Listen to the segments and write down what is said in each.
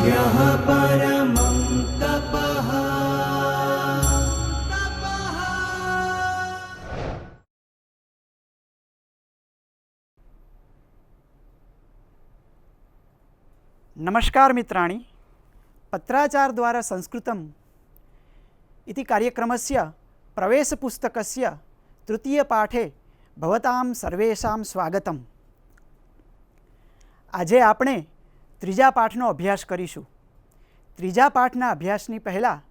यः परमं तपः। नमस्कार मित्राणि, पत्राचार द्वारा संस्कृतम् इति कार्यक्रमस्य प्रवेशपुस्तकस्य तृतीयपाठे भवतां सर्वेषां स्वागतम्। આજે આપણે ત્રીજા પાઠનો અભ્યાસ કરીશું। ત્રીજા પાઠના અભ્યાસની પહેલાં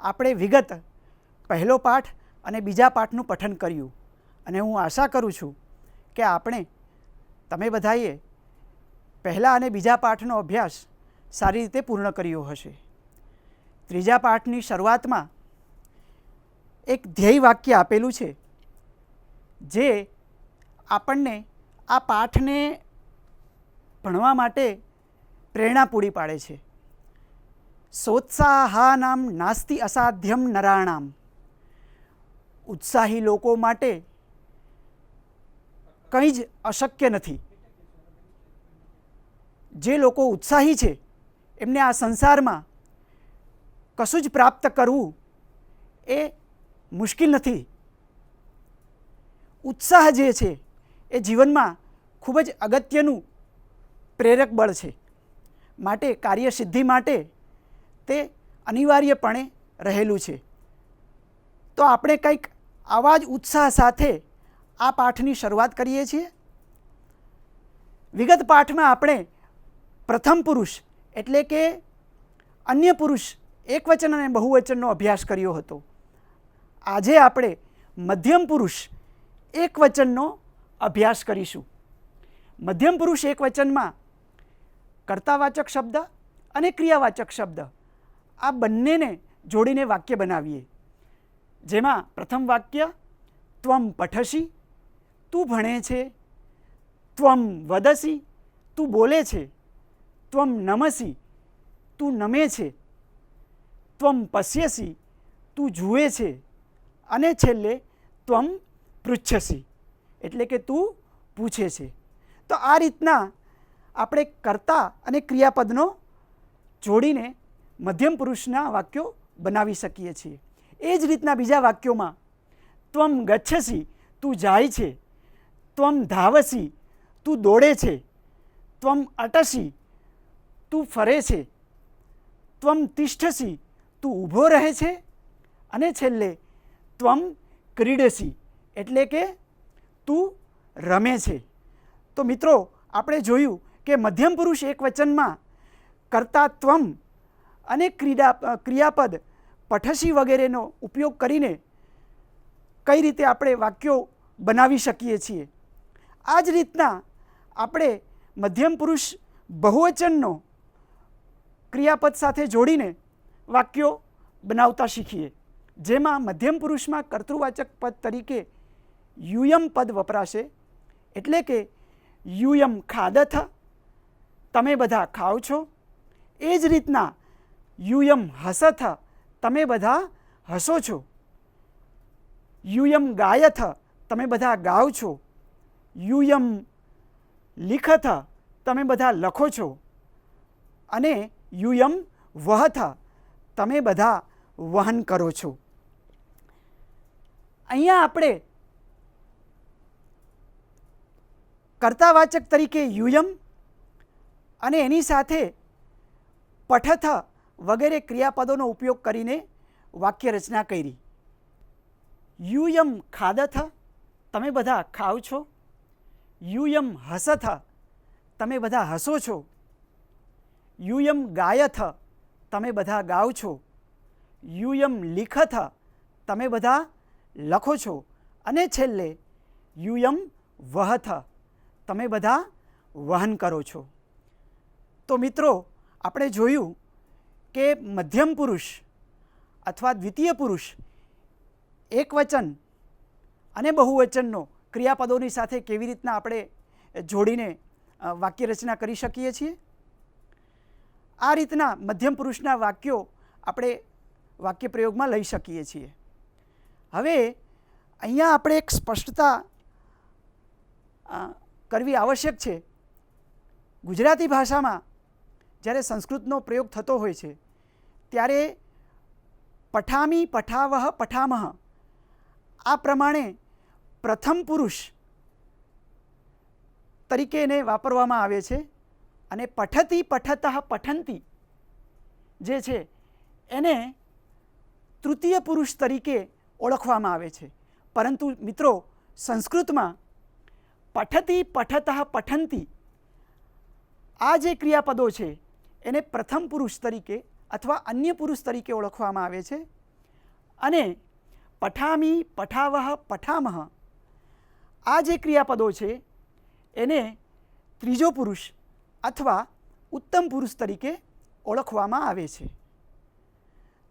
આપણે વિગત પહેલો પાઠ અને બીજા પાઠનું પઠન કર્યું અને હું આશા કરું છું કે આપણે તમે બધાએ પહેલા અને બીજા પાઠનો અભ્યાસ સારી રીતે પૂર્ણ કર્યો હશે। ત્રીજા પાઠની શરૂઆતમાં એક ધ્યેય વાક્ય આપેલું છે જે આપણને આ પાઠને ભણવા માટે પ્રેરણા પૂરી પાડે છે। સોત્સાહાનામ નાસ્તિ અસાધ્યમ નરાણામ। ઉત્સાહી લોકો માટે કંઈ જ અશક્ય નથી। જે લોકો ઉત્સાહી છે એમને આ સંસારમાં કશું જ પ્રાપ્ત કરવું એ મુશ્કેલ નથી। ઉત્સાહ જે છે એ જીવનમાં ખૂબ જ અગત્યનું પ્રેરક બળ છે, માટે કાર્યસિદ્ધિ માટે તે અનિવાર્યપણે રહેલું છે। તો આપણે કંઈક આવા જ ઉત્સાહ સાથે આ પાઠની શરૂઆત કરીએ છીએ। વિગત પાઠમાં આપણે પ્રથમ પુરુષ એટલે કે અન્ય પુરુષ એકવચન અને બહુવચનનો અભ્યાસ કર્યો હતો। આજે આપણે મધ્યમ પુરુષ એકવચનનો અભ્યાસ કરીશું। મધ્યમ પુરુષ એકવચનમાં કર્તાવાચક શબ્દ અને ક્રિયાવાચક શબ્દ આ બંનેને જોડીને વાક્ય બનાવીએ। જેમાં પ્રથમ વાક્ય ત્વમ પઠસી, તું ભણે છે। ત્વમ વદસી, તું બોલે છે। ત્વમ નમસી, તું નમે છે। ત્વમ પશ્યસી, તું જુએ છે। અને છેલ્લે ત્વમ પૃચ્છસી એટલે કે તું પૂછે છે। તો આ રીતના આપણે કર્તા અને ક્રિયાપદનો જોડીને મધ્યમ પુરુષના વાક્યો બનાવી શકીએ છીએ। એ જ રીતના બીજા વાક્યોમાં ત્વમ ગચ્છસી, તું જાય છે। ત્વમ ધાવસી, તું દોડે છે। ત્વમ અટસી, તું ફરે છે। ત્વમ તિષ્ઠસી, તું ઊભો રહે છે। અને છેલ્લે ત્વમ ક્રીડસી એટલે કે તું રમે છે। તો મિત્રો, આપણે જોયું કે મધ્યમ પુરુષ એકવચનમાં કર્તા ત્વમ અને ક્રિયાપદ પઠસી વગેરેનો ઉપયોગ કરીને કઈ રીતે આપણે વાક્યો બનાવી શકીએ છીએ। આ જ રીતના આપણે મધ્યમ પુરુષ બહુવચનનો ક્રિયાપદ સાથે જોડીને વાક્યો બનાવતા શીખીએ। જેમાં મધ્યમ પુરુષમાં કર્તૃવાચક પદ તરીકે યુયમ પદ વપરાશે, એટલે કે યુયમ ખાદથ, તમે બધા ખાઓ છો। એ જ રીતના યુયમ હસથ, તમે બધા હસો છો। યુયમ ગાયથ, તમે બધા ગાઓ છો। યુયમ લિખથ, તમે બધા લખો છો। અને યુયમ વહથ, તમે બધા વહન કરો છો। અહીંયા આપણે કર્તાવાચક તરીકે યુયમ અને એની સાથે પઠથ વગેરે ક્રિયાપદોનો ઉપયોગ કરીને વાક્ય રચના કરી। યુયમ ખાદથ, તમે બધા ખાઓ છો। યુયમ હસથ, તમે બધા હસો છો। યુયમ ગાયથ, તમે બધા ગાઓ છો। યુયમ લિખથ, તમે બધા લખો છો। અને છેલ્લે યુયમ વહથ, તમે બધા વહન કરો છો। તો મિત્રો, આપણે જોયું કે મધ્યમ પુરુષ અથવા દ્વિતીય પુરુષ એકવચન અને બહુવચનનો ક્રિયાપદોની સાથે કેવી રીતના આપણે જોડીને વાક્ય રચના કરી શકીએ છીએ। આ રીતના મધ્યમ પુરુષના વાક્યો આપણે વાક્ય પ્રયોગમાં લઈ શકીએ છીએ। હવે અહીંયા આપણે એક સ્પષ્ટતા કરવી આવશ્યક છે। ગુજરાતી ભાષામાં જ્યારે સંસ્કૃતનો પ્રયોગ થતો હોય છે ત્યારે પઠામી, પઠાવહ, પઠામહ આ પ્રમાણે પ્રથમ પુરુષ તરીકે એને વાપરવામાં આવે છે અને પઠતી, પઠતઃ, પઠંતી જે છે એને તૃતીય પુરુષ તરીકે ઓળખવામાં આવે છે. પરંતુ મિત્રો સંસ્કૃતમાં પઠતી, પઠતઃ, પઠંતી આ જે ક્રિયાપદો છે એને પ્રથમ પુરુષ તરીકે અથવા અન્ય પુરુષ તરીકે ઓળખવામાં આવે છે અને પઠામી, પઠાવહ, પઠામહ આ જે ક્રિયાપદો છે એને ત્રીજો પુરુષ અથવા ઉત્તમ પુરુષ તરીકે ઓળખવામાં આવે છે.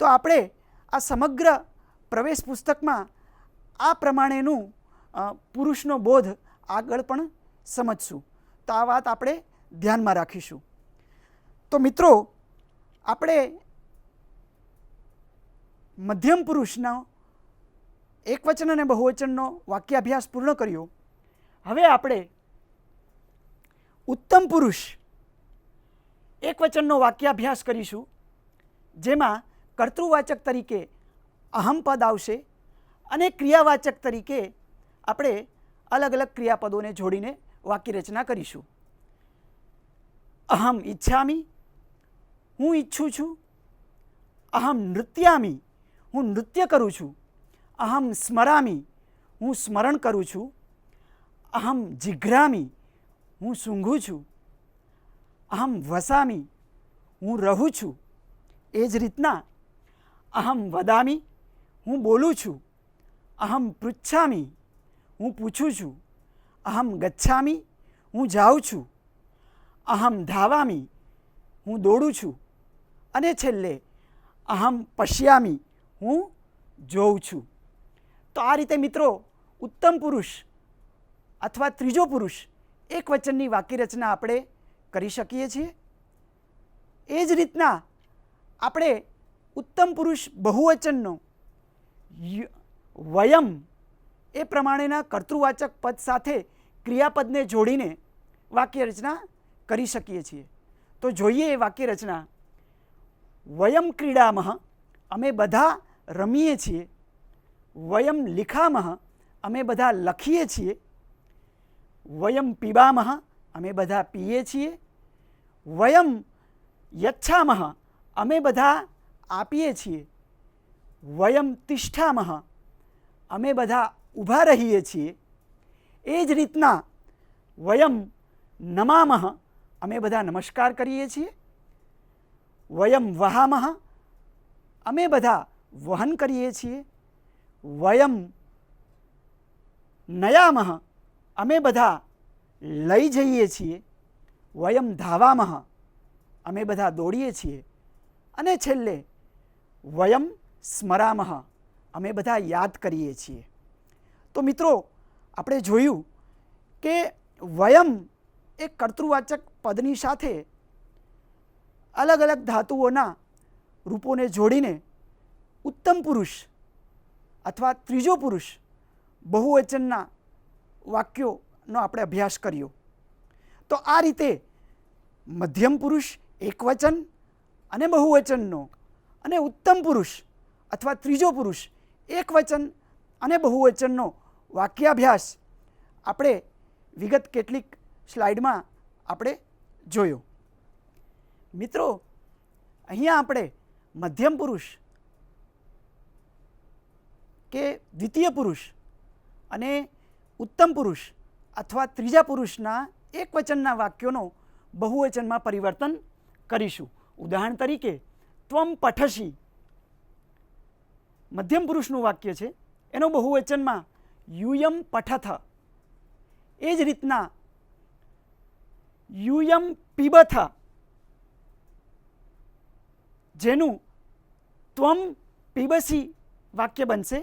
તો આપણે આ સમગ્ર પ્રવેશ પુસ્તકમાં આ પ્રમાણેનું પુરુષનો બોધ આગળ પણ સમજશું. તો આ વાત આપણે ધ્યાનમાં રાખીશું. તો મિત્રો આપણે મધ્યમ પુરુષનો એકવચન અને બહુવચનનો વાક્યાભ્યાસ પૂર્ણ કર્યો. હવે આપણે ઉત્તમ પુરુષ એકવચનનો વાક્યાભ્યાસ કરીશું, જેમાં કર્તૃવાચક તરીકે અહમ પદ આવશે અને ક્રિયાવાચક તરીકે આપણે અલગ અલગ ક્રિયાપદોને જોડીને વાક્ય રચના કરીશું. અહમ ઈચ્છામિ, હું ઈચ્છું છું. અહમ નૃત્યામિ, હું નૃત્ય કરું છું. અહમ સ્મરામિ, હું સ્મરણ કરું છું. અહમ જિઘ્રામિ, હું સૂંઘું છું. અહમ વસામિ, હું રહું છું. એ જ રીતના અહમ વદામિ, હું બોલું છું. અહમ પૃચ્છામિ, હું પૂછું છું. અહમ ગચ્છામિ, હું જાઉં છું. અહમ ધાવામિ, હું દોડું છું. અને છેલ્લે અહમ પશ્યામિ, હું જોઉં છું. તો આ રીતે મિત્રો ઉત્તમ પુરુષ અથવા ત્રીજો પુરુષ એકવચનની વાક્યરચના આપણે કરી શકીએ છીએ. એ જ રીતના આપણે ઉત્તમ પુરુષ બહુવચનનો વયમ એ પ્રમાણેના કર્તૃવાચક પદ સાથે ક્રિયાપદને જોડીને વાક્યરચના કરી શકીએ છીએ. તો જોઈએ એ વાક્યરચના. વયમ ક્રીડામઃ, અમે બધા રમીએ છીએ. વયમ લિખામઃ, અમે બધા લખીએ છીએ. વયમ પીબામઃ, અમે બધા પીએ છીએ. વયમ યચ્છામઃ, અમે બધા આપીએ છીએ. વયમ તિષ્ઠામઃ, અમે બધા ઊભા રહીએ છીએ. એ જ રીતના વયમ નમામઃ, અમે બધા નમસ્કાર કરીએ છીએ. વયમ વહામઃ, અમે બધા વહન કરીએ છીએ. વયમ નયામઃ, અમે બધા લઈ જઈએ છીએ. વયમ ધાવામઃ, અમે બધા દોડીએ છીએ. અને છેલ્લે વયમ સ્મરામઃ, અમે બધા યાદ કરીએ છીએ. તો મિત્રો આપણે જોયું કે વયમ એ કર્તૃવાચક પદની સાથે અલગ અલગ ધાતુઓના રૂપોને જોડીને ઉત્તમ પુરુષ અથવા ત્રીજો પુરુષ બહુવચનના વાક્યોનો આપણે અભ્યાસ કર્યો. તો આ રીતે મધ્યમ પુરુષ એકવચન અને બહુવચનનો અને ઉત્તમ પુરુષ અથવા ત્રીજો પુરુષ એકવચન અને બહુવચનનો વાક્યાભ્યાસ આપણે વિગત કેટલીક સ્લાઇડમાં આપણે જોયો. મિત્રો અહીંયા આપણે મધ્યમ પુરુષ કે દ્વિતીય પુરુષ અને ઉત્તમ પુરુષ અથવા ત્રીજા પુરુષના એકવચનના વાક્યોનો બહુવચનમાં પરિવર્તન કરીશું. ઉદાહરણ તરીકે ત્વમ પઠસી મધ્યમ પુરુષનું વાક્ય છે, એનો બહુવચનમાં યુયમ પઠથ. એ જ રીતના યુયમ પીબથ, જેનું ત્વમ પીબસી વાક્ય બનશે.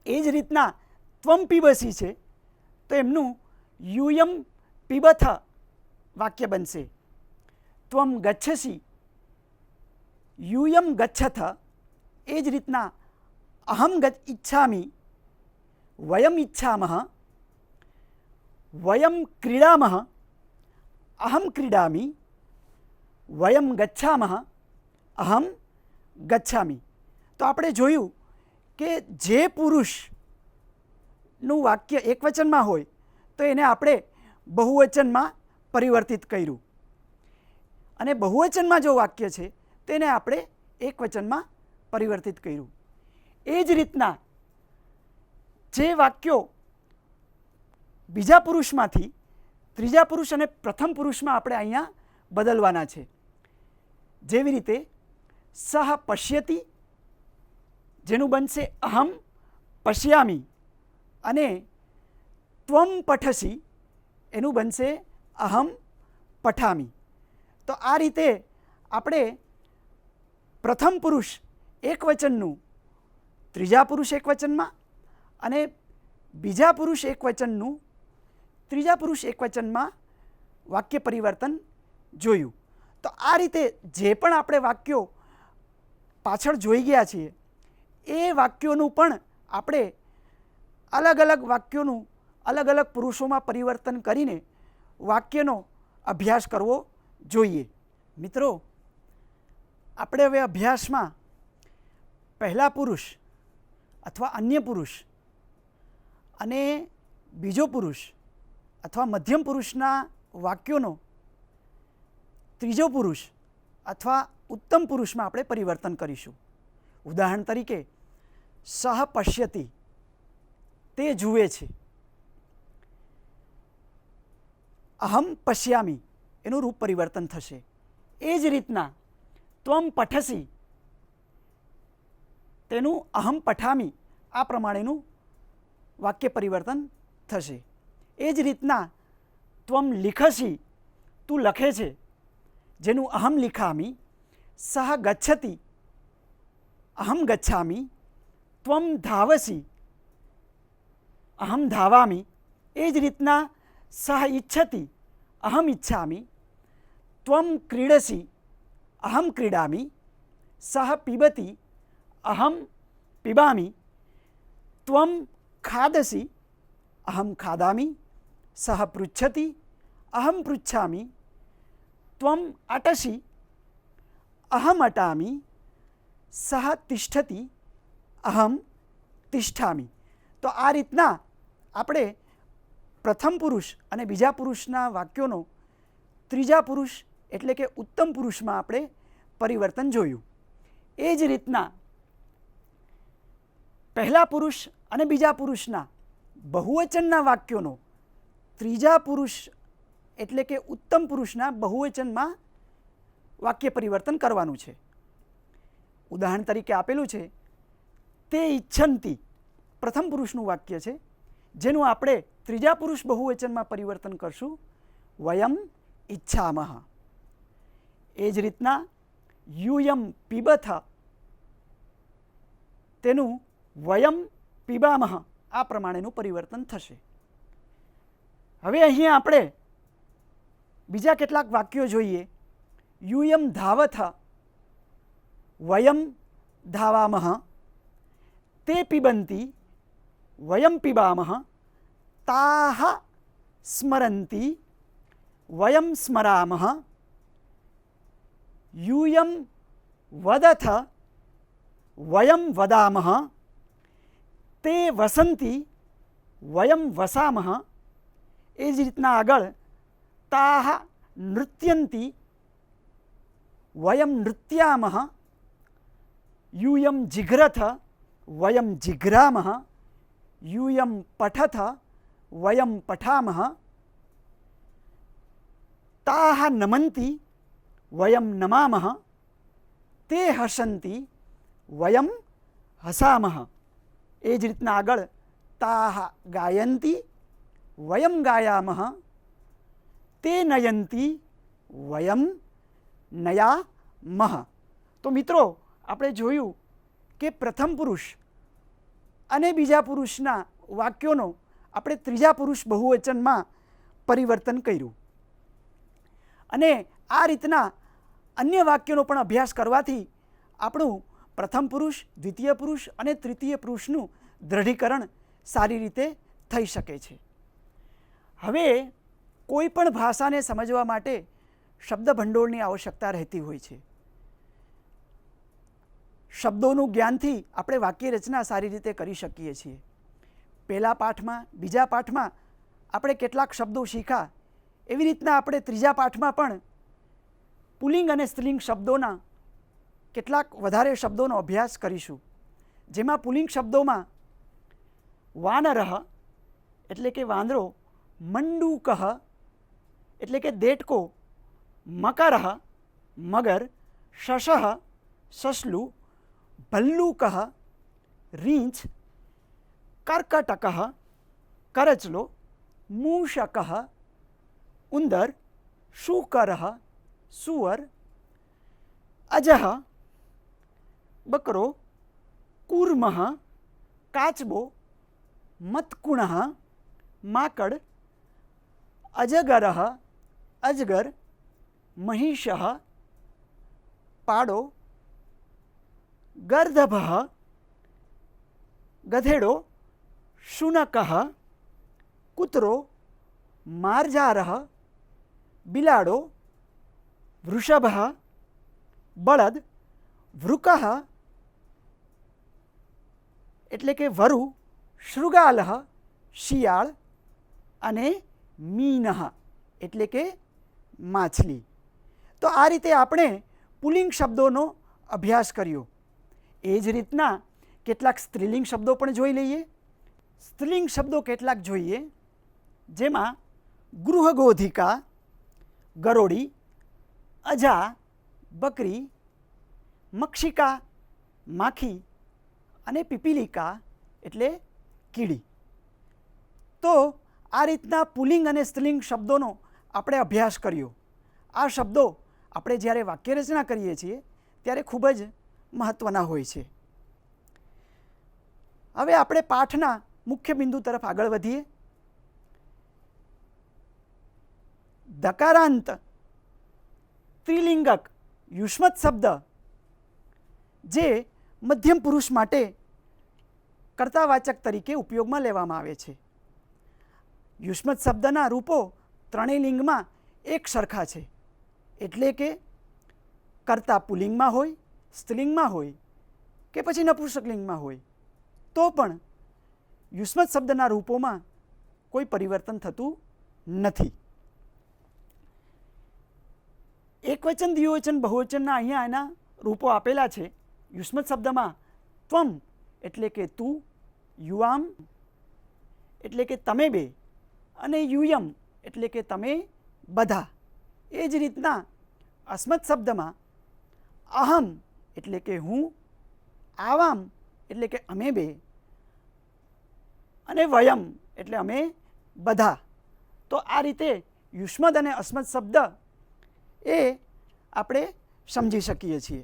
એ જ રીતના ત્વમ પીબસી છે તો એમનું યુયમ પીબથ વાક્ય બનશે. ત્વમ ગચ્છસી યુયમ ગચ્છથ. એ જ રીતના અહમ ઈચ્છામિ વયમ ઈચ્છામઃ. વયમ ક્રીડામઃ અહમ ક્રીડામિ. વયમ ગચ્છામઃ અહમ ગચ્છામિ. તો આપણે જોયું કે જે પુરુષનું વાક્ય એકવચનમાં હોય તો એને આપણે બહુવચનમાં પરિવર્તિત કર્યું, અને બહુવચનમાં જો વાક્ય છે તેને આપણે એકવચનમાં પરિવર્તિત કર્યું. એ જ રીતના જે વાક્યો બીજા પુરુષમાંથી ત્રીજા પુરુષ અને પ્રથમ પુરુષમાં આપણે અહીંયા બદલવાના છે. જેવી રીતે સહ પશ્યતિ જેનું બનશે અહમ પશ્યામિ, અને ત્વમ પઠસી એનું બનશે અહમ પઠામિ. તો આ રીતે આપણે પ્રથમ પુરુષ એકવચનનું ત્રીજા પુરુષ એકવચનમાં અને બીજા પુરુષ એકવચનનું ત્રીજા પુરુષ એકવચનમાં વાક્ય પરિવર્તન જોયું. તો આ રીતે જે પણ આપણે વાક્યો પાછળ જોઈ ગયા છીએ એ વાક્યોનું પણ આપણે અલગ અલગ વાક્યોનું અલગ અલગ પુરુષોમાં પરિવર્તન કરીને વાક્યનો અભ્યાસ કરવો જોઈએ. મિત્રો, આપણે હવે અભ્યાસમાં પહેલા પુરુષ અથવા અન્ય પુરુષ અને બીજો પુરુષ અથવા મધ્યમ પુરુષના વાક્યોનો ત્રીજો પુરુષ અથવા ઉત્તમ પુરુષમાં આપણે પરિવર્તન કરીશું. ઉદાહરણ તરીકે સહ પશ્યતિ તે જુએ છે, અહમ પશ્યામિ એનું રૂપ પરિવર્તન થશે. એ જ રીતના ત્વમ પઠસી તેનું અહમ પઠામિ આ પ્રમાણેનું વાક્ય પરિવર્તન થશે. એ જ રીતના ત્વમ લિખસી તું લખે છે જેનું અહમ લિખામિ, સહ ગચ્છતિ અહમ ગચ્છામિ, ત્વમ ધાવસી અહમ ધાવામિ. એ જ રીતના સહ ઈચ્છતિ અહમ ઈચ્છામિ, ત્વમ ક્રીડસી અહમ ક્રીડામિ, સહ પિબતિ અહમ પિબામિ, ત્વમ ખાદસી અહમ ખાદામિ, સહ પૃચ્છતિ અહમ પૃચ્છામિ, ત્વમ અટસી અહમ અટામિ, સહ તિષ્ઠતિ અહમ તિષ્ઠામિ. તો આ રીતના આપણે પ્રથમ પુરુષ અને બીજા પુરુષના વાક્યોનો ત્રીજા પુરુષ એટલે કે ઉત્તમ પુરુષમાં આપણે પરિવર્તન જોયું. એ જ રીતના પહેલા પુરુષ અને બીજા પુરુષના બહુવચનના વાક્યોનો ત્રીજા પુરુષ એટલે કે ઉત્તમ પુરુષના બહુવચનમાં વાક્ય પરિવર્તન કરવાનું છે. ઉદાહરણ તરીકે આપેલું છે તે ઈચ્છંતી પ્રથમ પુરુષનું વાક્ય છે, જેનું આપણે ત્રીજા પુરુષ બહુવચનમાં પરિવર્તન કરશું વયમ ઈચ્છામઃ. એ જ રીતના યુયમ પીબથ તેનું વયમ પીબામઃ આ પ્રમાણેનું પરિવર્તન થશે. હવે અહીંયા આપણે બીજા કેટલાક વાક્યો જોઈએ. યુયમ ધાવથ વયમ ધાવામઃ, તે પિબંતી વયમ પિબામઃ, તાહ સ્મરંતી વયમ સ્મરામઃ, યુયમ વદથ વયમ વદામઃ, તે વસંતી વયમ વસામઃ. એ જ રીતના આગળ તાહ નૃત્યંતી વયમ નૃત્યામઃ, યુયમ જિઘ્રથ વયમ જિઘ્રામઃ, યુયમ પઠથ વયમ પઠામઃ, તાહ નમંતી વયમ નમામઃ, તે હસંતી વયમ હસામઃ. એ જ રીતના આગળ તાહ ગાયંતી વયમ ગાયામઃ, તે નયંતી વયમ નયામઃ. તો મિત્રો, આપણે જોયું કે પ્રથમ પુરુષ અને બીજા પુરુષના વાક્યોનો આપણે ત્રીજા પુરુષ બહુવચનમાં પરિવર્તન કર્યું, અને આ રીતના અન્ય વાક્યોનો પણ અભ્યાસ કરવાથી આપણું પ્રથમ પુરુષ, દ્વિતીય પુરુષ અને તૃતીય પુરુષનું દ્રઢીકરણ સારી રીતે થઈ શકે છે. હવે કોઈ પણ ભાષાને સમજવા માટે શબ્દ ભંડોળની આવશ્યકતા રહેતી હોય છે. શબ્દોનું જ્ઞાનથી આપણે વાક્ય રચના સારી રીતે કરી શકીએ છીએ. પહેલા પાઠમાં, બીજા પાઠમાં આપણે કેટલાક શબ્દો શીખ્યા, એવી રીતના આપણે ત્રીજા પાઠમાં પણ પુલ્લિંગ અને સ્ત્રીલિંગ શબ્દોના કેટલાક વધારે શબ્દોનો અભ્યાસ કરીશું. જેમાં પુલ્લિંગ શબ્દોમાં વાનરહ એટલે કે વાંદરો, મંડૂકહ એટલે કે દેડકો, મકરહ મગર, શશઃ સસલું, ભલ્લુકહ રીંછ, કર્કટકઃ કરચલો, મૂષકઃ ઉંદર, શુકરઃ સુવર, અજહ બકરો, કૂર્મઃ કાચબો, મત્કુણઃ માકડ, અજગરઃ અજગર, મહિષઃ પાડો, ગર્દભઃ ગધેડો, શુનકઃ કૂતરો, માર્જારઃ બિલાડો, વૃષભઃ બળદ, વૃકઃ એટલે કે વરુ, શૃગાલઃ શિયાળ અને મીનઃ એટલે કે માછલી. તો આ રીતે આપણે પુલ્લિંગ શબ્દોનો અભ્યાસ કર્યો. એ જ રીતના કેટલાક સ્ત્રીલિંગ શબ્દો પણ જોઈ લઈએ. સ્ત્રીલિંગ શબ્દો કેટલાક જોઈએ, જેમાં ગૃહગોધિકા ગરોળી, અજા બકરી, મક્ષિકા માખી અને પીપીલિકા એટલે કીડી. તો આ રીતના પુલ્લિંગ અને સ્ત્રીલિંગ શબ્દોનો આપણે અભ્યાસ કર્યો. આ શબ્દો આપણે જ્યારે વાક્ય રચના કરીએ છીએ ત્યારે ખૂબ જ મહત્ત્વના હોય છે. હવે આપણે પાઠના મુખ્ય બિંદુ તરફ આગળ વધીએ. દકારાંત સ્ત્રીલિંગક યુષ્મત શબ્દ જે મધ્યમ પુરુષ માટે કર્તાવાચક તરીકે ઉપયોગમાં લેવામાં આવે છે. યુષ્મત શબ્દના રૂપો ત્રણેય લિંગમાં એક સરખા છે, એટલે કે કર્તા પુલ્લિંગમાં હોય, સ્ત્રીલિંગમાં હોય કે પછી નપુંસકલિંગમાં હોય તો પણ યુષ્મત શબ્દના રૂપોમાં કોઈ પરિવર્તન થતું નથી. એકવચન, દ્વિવચન, બહુવચનના અહીંયા એના રૂપો આપેલા છે. યુષ્મત શબ્દમાં ત્વમ એટલે કે તું, યુઆમ એટલે કે તમે બે અને યુયમ એટલે કે તમે બધા. એ જ રીતના અસ્મત શબ્દમાં અહમ એટલે કે હું, આવામ એટલે કે અમે બે અને વયમ એટલે અમે બધા. તો આ રીતે યુષ્મદ અને અસ્મદ શબ્દ એ આપણે સમજી શકીએ છીએ.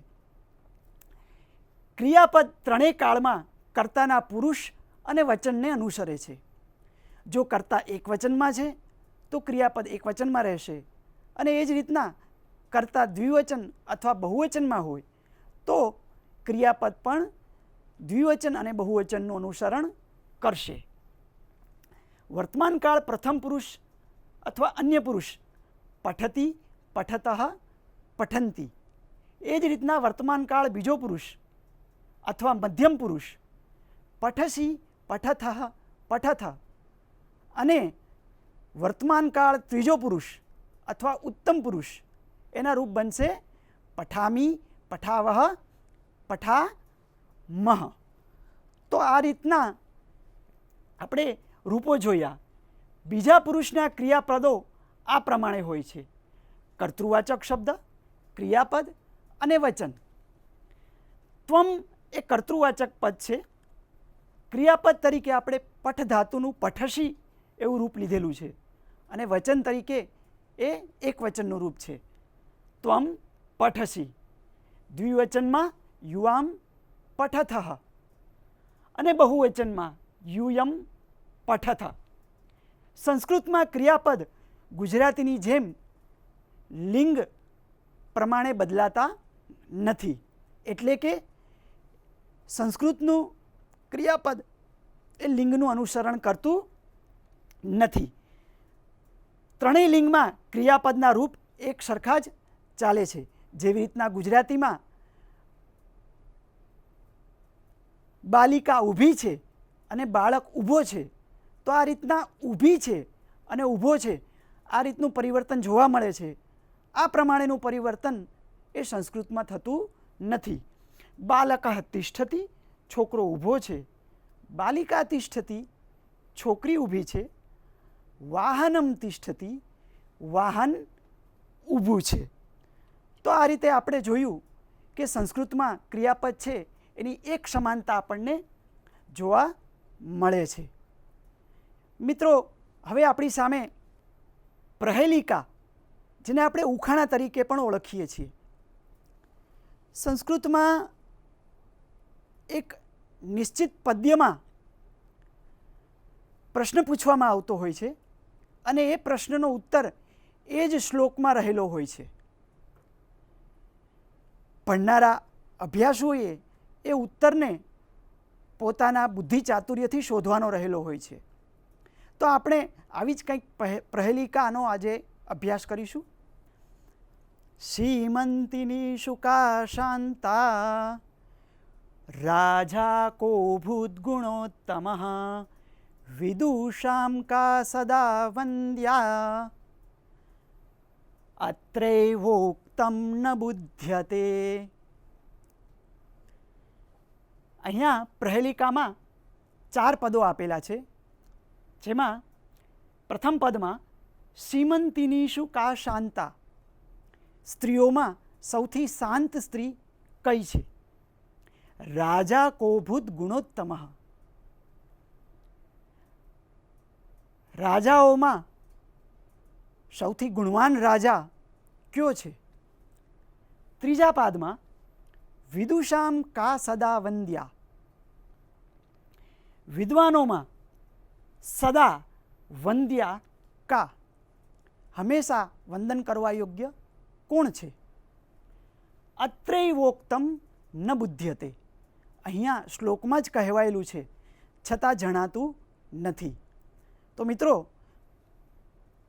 ક્રિયાપદ ત્રણેય કાળમાં કર્તાના પુરુષ અને વચનને અનુસરે છે. જો કર્તા એક વચનમાં છે તો ક્રિયાપદ એક વચનમાં રહેશે, અને એ જ રીતના કર્તા દ્વિવચન અથવા બહુવચનમાં હોય તો ક્રિયાપદ પણ દ્વિવચન અને બહુવચનનું અનુસરણ કરશે. વર્તમાન કાળ પ્રથમ પુરુષ અથવા અન્ય પુરુષ પઠતી, પઠતઃ, પઠંતી. એ જ રીતના વર્તમાન કાળ બીજો પુરુષ અથવા મધ્યમ પુરુષ પઠસી, પઠથઃ, પઠથ. અને વર્તમાન કાળ ત્રીજો પુરુષ અથવા ઉત્તમ પુરુષ એના રૂપ બનશે પઠામી, પઠાવહ, પઠામહ. તો આ રીતના આપણે રૂપો જોયા. બીજા પુરુષના ક્રિયાપદો આ પ્રમાણે હોય છે: કર્તૃવાચક શબ્દ, ક્રિયાપદ અને વચન. ત્વમ એ કર્તૃવાચક પદ છે. ક્રિયાપદ તરીકે આપણે પઠ ધાતુનું પઠસી એવું રૂપ લીધેલું છે, અને વચન તરીકે એ એક વચનનું રૂપ છે, ત્વમ પઠસી. દ્વિવચનમાં યુઆમ પઠથઃ અને બહુવચનમાં યુયમ પઠથ. સંસ્કૃતમાં ક્રિયાપદ ગુજરાતીની જેમ લિંગ પ્રમાણે બદલાતા નથી, એટલે કે સંસ્કૃતનું ક્રિયાપદ એ લિંગનું અનુસરણ કરતું નથી. ત્રણેય લિંગમાં ક્રિયાપદના રૂપ એક સરખા જ ચાલે છે. જેવી રીતના ગુજરાતીમાં બાલિકા ઊભી છે અને બાળક ઊભો છે, તો આ રીતના ઊભી છે અને ઊભો છે આ રીતનું પરિવર્તન જોવા મળે છે. આ પ્રમાણેનું પરિવર્તન એ સંસ્કૃતમાં થતું નથી. બાલકઃ તિષ્ઠતિ, છોકરો ઊભો છે. બાલિકા તિષ્ઠતિ, છોકરી ઊભી છે. વાહનમ તિષ્ઠતિ, વાહન ઊભું છે. તો આ રીતે આપણે જોયું કે સંસ્કૃતમાં ક્રિયાપદ છે એની એક સમાનતા આપણને જોવા મળે છે. મિત્રો, હવે આપણી સામે પ્રહેલિકા, જેને આપણે ઉખાણા તરીકે પણ ઓળખીએ છીએ, સંસ્કૃતમાં એક નિશ્ચિત પદ્યમાં પ્રશ્ન પૂછવામાં આવતો હોય છે અને એ પ્રશ્નનો ઉત્તર એ જ શ્લોકમાં રહેલો હોય છે. ભણનારા અભ્યાસુએ એ ઉત્તરને પોતાના બુદ્ધિ ચાતુર્યથી શોધવાનો રહેલો હોય છે. તો આપણે આવી જ કંઈક પ્રહેલિકાનો આજે અભ્યાસ કરીશું. સીમંતિની શુકા શાંતા, રાજા કો ભૂત ગુણોત્તમઃ, વિદુષામ કા સદા વંદ્યા, અત્રૈવોક્તમ ન બુધ્યતે. અહીંયા પ્રહેલિકામાં 4 પદો આપેલા છે, જેમાં પ્રથમ પદમાં સીમંતિનીષુ કા શાંતા, સ્ત્રીઓમાં સૌથી શાંત સ્ત્રી કઈ છે? રાજા કોભૂત ગુણોત્તમઃ, રાજાઓમાં સૌથી ગુણવાન રાજા કયો છે? ત્રીજા પાદમાં વિદુષામ કા સદા વંદ્યા, વિદ્વાનોમાં સદા વંદ્યા કા, હંમેશા વંદન કરવા યોગ્ય કોણ છે? અત્રૈવોક્તમ ન બુધ્યતે, અહીંયા શ્લોકમાં જ કહેવાયેલું છે છતાં જણાતું નથી. તો મિત્રો,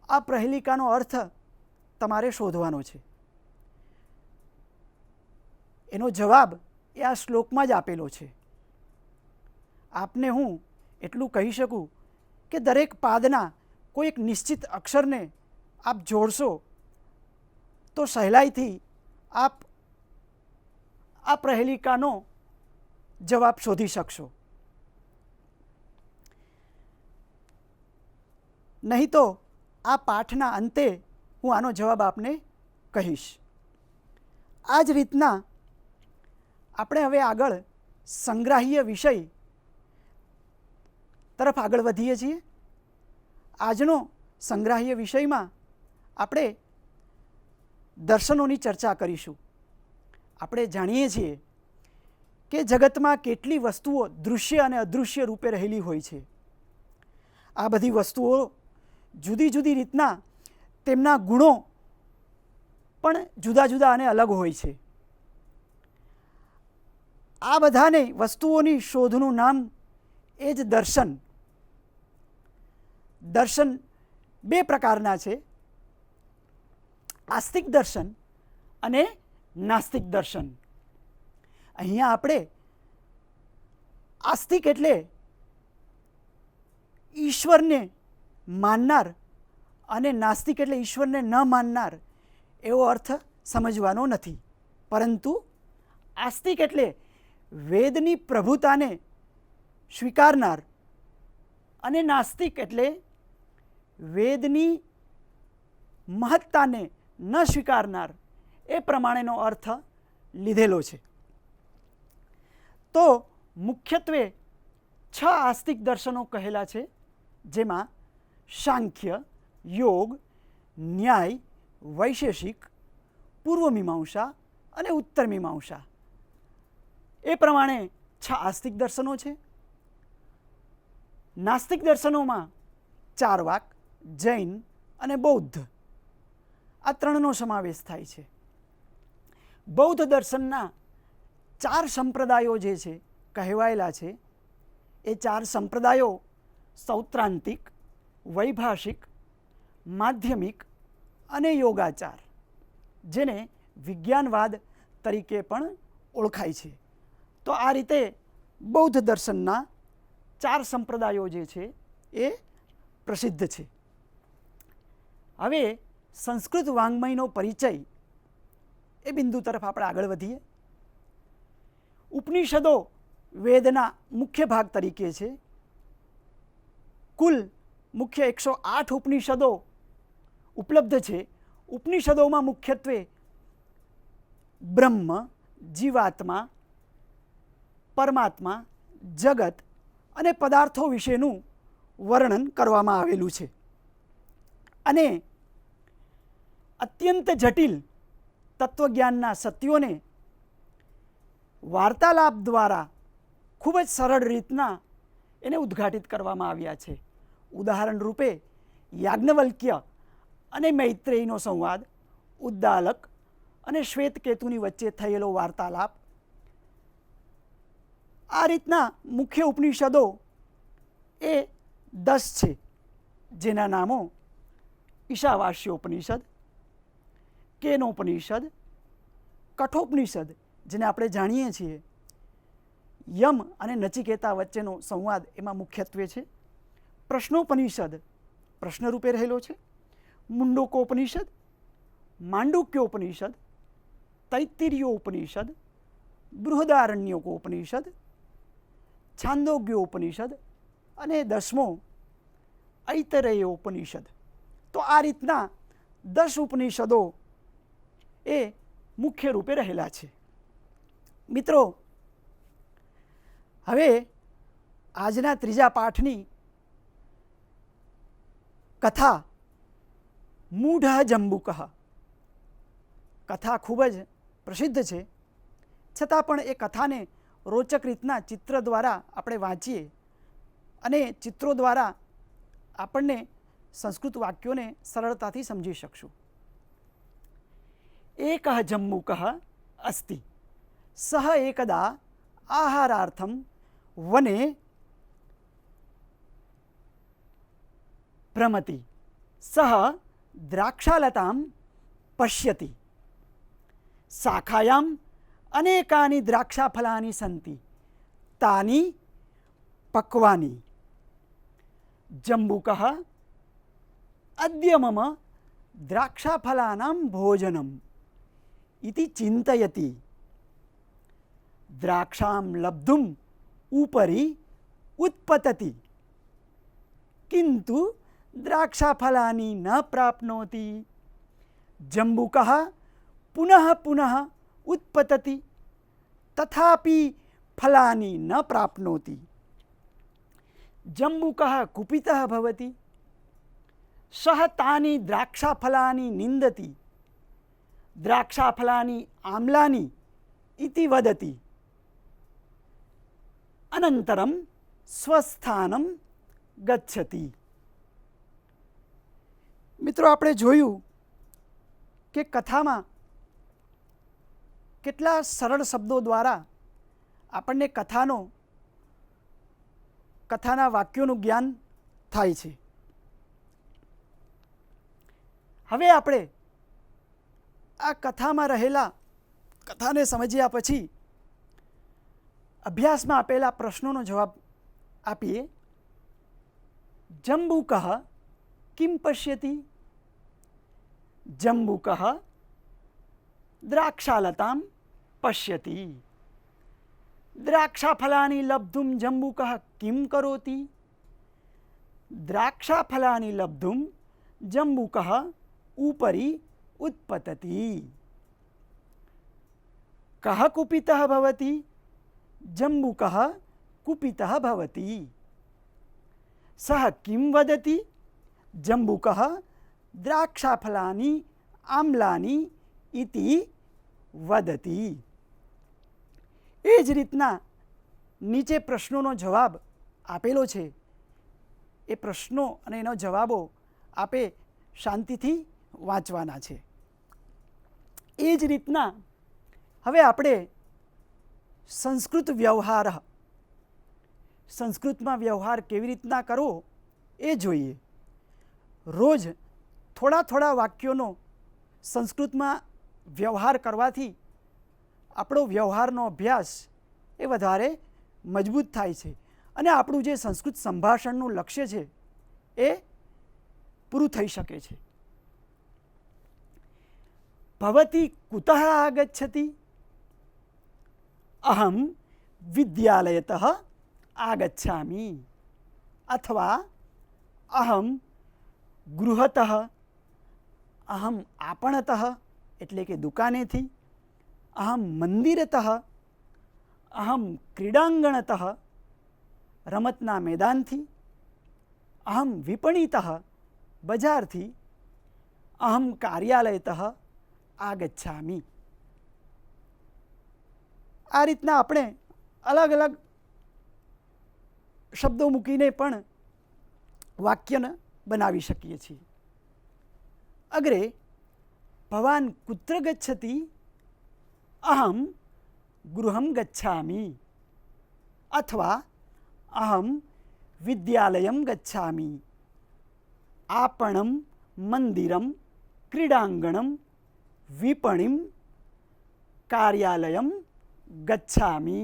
આ પ્રહેલિકાનો અર્થ તમારે શોધવાનો છે. એનો જવાબ એ આ શ્લોકમાં જ આપેલો છે. આપને હું એટલું કહી શકું કે દરેક પાદના કોઈ એક નિશ્ચિત અક્ષરને આપ જોડશો તો સહેલાઈથી આપ આ પ્રહેલિકાનો જવાબ શોધી શકશો. નહીં તો આ પાઠના અંતે હું આનો જવાબ આપને કહીશ. આ જ રીતના આપણે હવે આગળ સંગ્રાહ્ય વિષય તરફ આગળ વધીએ છીએ. આજનો સંગ્રાહ્ય વિષયમાં આપણે દર્શનોની ચર્ચા કરીશું. આપણે જાણીએ છીએ કે જગતમાં કેટલી વસ્તુઓ દૃશ્ય અને અદૃશ્ય રૂપે રહેલી હોય છે. આ બધી વસ્તુઓ જુદી જુદી રીતના તેમના ગુણો પણ જુદા જુદા અને અલગ હોય છે. આ બધાને વસ્તુઓની શોધનું નામ એ જ દર્શન. દર્શન 2 પ્રકારના છે, આસ્તિક દર્શન અને નાસ્તિક દર્શન. અહીંયા આપણે આસ્તિક એટલે ઈશ્વરને માનનાર અને નાસ્તિક એટલે ઈશ્વરને ન માનનાર એવો અર્થ સમજવાનો નથી, પરંતુ આસ્તિક એટલે વેદની પ્રભુતાને સ્વીકારનાર અને નાસ્તિક એટલે વેદની મહત્તાને ન સ્વીકારનાર એ પ્રમાણેનો અર્થ લીધેલો છે. તો મુખ્યત્વે 6 આસ્તિક દર્શનો કહેલા છે, જેમાં સાંખ્ય, યોગ, ન્યાય, વૈશેષિક, પૂર્વમીમાંસા અને ઉત્તરમીમાંસા એ પ્રમાણે 6 આસ્તિક દર્શનો છે. નાસ્તિક દર્શનોમાં ચાર્વાક, જૈન અને બૌદ્ધ આ 3નો સમાવેશ થાય છે. બૌદ્ધ દર્શનના 4 સંપ્રદાયો જે છે કહેવાયેલા છે, એ 4 સંપ્રદાયો સૌત્રાંતિક, વૈભાષિક, માધ્યમિક અને યોગાચાર. જેને વિજ્ઞાનવાદ તરીકે પણ ઓળખાય છે. તો આ રીતે બૌદ્ધ દર્શનના 4 સંપ્રદાયો જે છે એ પ્રસિદ્ધ છે. હવે સંસ્કૃત વાङ्મયનો પરિચય એ બિંદુ તરફ આપણે આગળ વધીએ. ઉપનિષદો વેદના મુખ્ય ભાગ તરીકે છે. કુલ મુખ્ય 108 ઉપનિષદો ઉપલબ્ધ છે. ઉપનિષદોમાં મુખ્યત્વે બ્રહ્મ, જીવાત્મા, પરમાત્મા, જગત અને પદાર્થો વિશેનું વર્ણન કરવામાં આવેલું છે. અને અત્યંત જટિલ તત્વજ્ઞાનના સત્યોને વાર્તાલાપ દ્વારા ખૂબ જ સરળ રીતના એને ઉદ્ઘાટિત કરવામાં આવ્યા છે. ઉદાહરણ રૂપે યાજ્ઞવલ્ક્ય અને મૈત્રેયીનો સંવાદ, ઉદ્દાલક અને શ્વેતકેતુની વચ્ચે થયેલો વાર્તાલાપ, આ રીતના મુખ્ય ઉપનિષદો એ 10 છે, જેના નામો ઈશાવાસ્યોપનિષદ, કેનોપનિષદ, કઠોપનિષદ જેને આપણે જાણીએ છીએ, યમ અને નચિકેતા વચ્ચેનો સંવાદ એમાં મુખ્યત્વે છે, પ્રશ્નોપનિષદ પ્રશ્નરૂપે રહેલો છે, મુંડકોપનિષદ, માંડુક્યોપનિષદ, તૈત્તિરીયોપનિષદ, બૃહદારણ્યકોપનિષદ, છાંદોગ્યોપનિષદ અને 10મો ઐતરેયોપનિષદ. તો આ રીતના 10 ઉપનિષદો એ મુખ્ય રૂપે રહેલા છે. મિત્રો, હવે આજના 3જા પાઠની કથા મૂઢ જંબુક. કથા ખૂબ જ પ્રસિદ્ધ છે, છતાં પણ એ કથાને રોચક રીતના ચિત્ર દ્વારા આપણે વાંચીએ અને ચિત્રો દ્વારા આપણને સંસ્કૃત વાક્યોને સરળતાથી સમજી શકશું. એક જંબુક અસ્તિ, સહ એકદા આહારાર્થમ વને ભ્રમતિ, સહ દ્રાક્ષાલતામ પશ્યતિ, શાખાયામ અનેકાની દ્રાક્ષાફલાની સંતિ, તાની પક્વાની. જંબુક અદ્ય મમ દ્રાક્ષાફલાનાં ભોજનમ ઇતિ ચિંતયતિ, દ્રાક્ષાં લબ્ધુમ ઉપરી ઉત્પતતિ, કિંતુ દ્રાક્ષાફલાની ન પ્રાપ્નોતિ. જંબુક પુનઃ પુનઃ ઉત્પતતિ, તથાપि ફલાની ન પ્રાપ્નોતિ. જંબુક કુપિતઃ ભવતિ, સહ તાની દ્રાક્ષાફલાની નિંદતિ, દ્રાક્ષાફલાની આમ્લાની ઇતિ વદતિ, અનંતરમ સ્વસ્થાનમ ગચ્છતિ. મિત્રો, આપણે જોયું કે કથામાં કેટલા સરળ શબ્દો દ્વારા આપણને કથાના વાક્યોનું જ્ઞાન થાય છે. હવે આપણે આ કથામાં રહેલા, કથાને સમજ્યા પછી અભ્યાસમાં આપેલા પ્રશ્નોનો જવાબ આપીએ. જંબુક કિમ પશ્યતિ? જંબુક દ્રાક્ષાલતામ પશ્યતિ. દ્રાક્ષાફલાની લબ્ધુમ જંબુક કિમ કરોતિ? દ્રાક્ષાફલાની લબ્ધુમ જંબુક ઉપરી ઉત્પતતિ. કઃ કુપિતઃ ભવતિ? જંબુક કુપિતઃ ભવતિ. સઃ કિમ વદતિ? જંબુક દ્રાક્ષાફલાની આમ્લાની ઇતિ વદતિ. એ જ રીતના નીચે પ્રશ્નોનો જવાબ આપેલો છે. એ પ્રશ્નો અને એનો જવાબો આપે શાંતિથી વાંચવાના છે. એ જ રીતના હવે આપણે સંસ્કૃત વ્યવહાર, સંસ્કૃતમાં વ્યવહાર કેવી રીતના કરવો એ જોઈએ. રોજ થોડા થોડા વાક્યોનો સંસ્કૃતમાં વ્યવહાર કરવાથી આપણો વ્યવહારનો અભ્યાસ એ વધારે મજબૂત થાય છે અને આપણું જે સંસ્કૃત સંભાષણનું લક્ષ્ય છે એ પૂરું થઈ શકે છે. ભવતી કુતઃ આગચ્છતિ? અહમ વિદ્યાલયતઃ આગચ્છામિ. અથવા અહમ ગૃહતઃ, અહમ આપણતઃ એટલે કે દુકાનેથી, અહમ મંદિરતઃ, અહમ ક્રીડાંગણતઃ રમતના મેદાનથી, અહમ વિપણીતઃ બજારથી, અહમ કાર્યાલયતઃ આગચ્છામિ. આ રીતના આપણે અલગ અલગ શબ્દો મૂકીને પણ વાક્યને બનાવી શકીએ છીએ. અગ્રે ભવાન કુત્ર ગચ્છતિ? અહમ ગૃહમ ગચ્છામિ. અથવા અહમ વિદ્યાલયમ ગચ્છામિ. આપણમ મંદિરમ ક્રીડાંગણમ વિપણીમ કાર્યાલયમ ગચ્છામિ.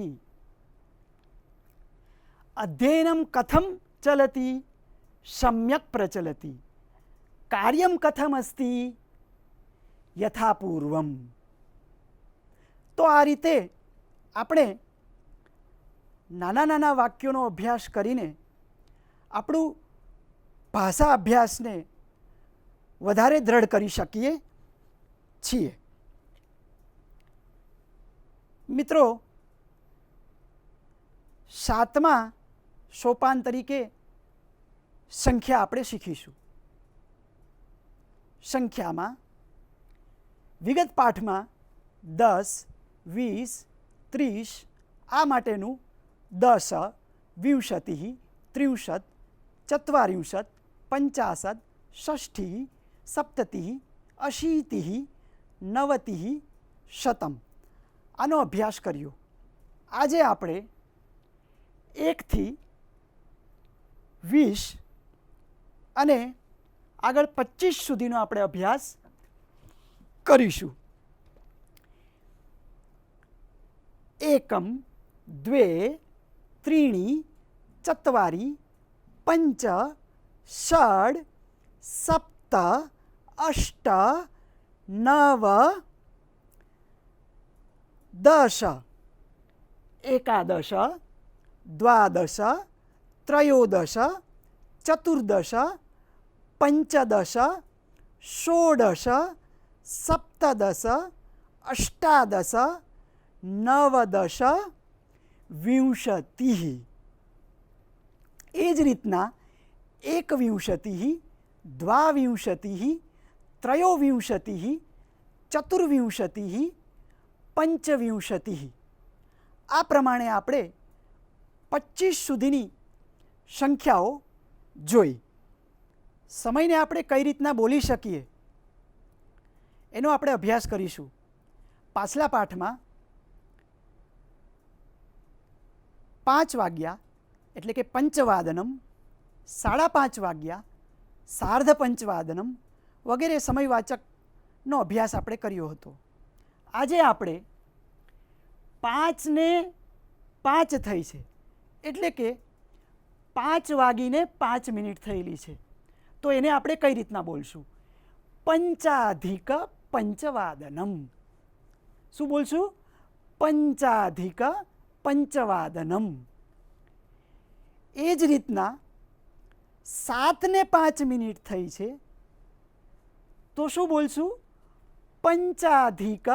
અધ્યયનમ કથમ ચલતિ? સમ્યક પ્રચલતિ. કાર્યમ કથમ અસ્તિ? યથા પૂર્વમ. તો આ રીતે આપણે નાના નાના વાક્યોનો અભ્યાસ કરીને આપણું ભાષા અભ્યાસને વધારે દ્રઢ કરી શકીએ છીએ. મિત્રો, 7મા સોપાન તરીકે સંખ્યા આપણે શીખીશું. સંખ્યામાં વિગત પાઠમાં 10, 20, 30 આ માટેનું 10, 20, 30, 40, 50, 60, 70, 80, 90, 100 આનો અભ્યાસ કર્યો. આજે આપણે 1 થી 20 અને આગળ 25 સુધીનો આપણે અભ્યાસ કરીશું. એકમ, દ્વે, ત્રીણી, ચત્વારી, પંચ, ષડ, સપ્ત, અષ્ટ, નવ, દશ, એકાદશ, દ્વાદશ, ત્રયોદશ, ચતુર્દશ, પંચદશ, ષોડશ, સપ્તદશ, અષ્ટાદશ, નવદશ, વિંશતિઃ. એ જ રીતના એકવિંશતિઃ, દ્વાવિંશતિઃ, ત્રયોવિંશતિઃ, ચતુર્વિંશતિઃ, પંચવિંશતિઃ આ પ્રમાણે આપણે 25 સુધીની સંખ્યાઓ જોઈ. સમયને આપણે કઈ રીતના બોલી શકીએ એનો આપણે અભ્યાસ કરીશું. પાછલા પાઠમાં 5 વાગ્યા એટલે કે પંચવાદનમ, 5:30 વાગ્યા સાર્ધપંચવાદનમ વગેરે સમયવાચકનો અભ્યાસ આપણે કર્યો હતો. આજે આપણે 5 ને 5 થઈ છે એટલે કે 5:05 થયેલી છે. તો એને આપણે કઈ રીતના બોલશું? પંચાધિક પંચવાદનમ. શું બોલશું? પંચાધિક પંચવાદનમ. એ જ રીતના 7:05 થઈ છે તો શું બોલશું? પંચાધિક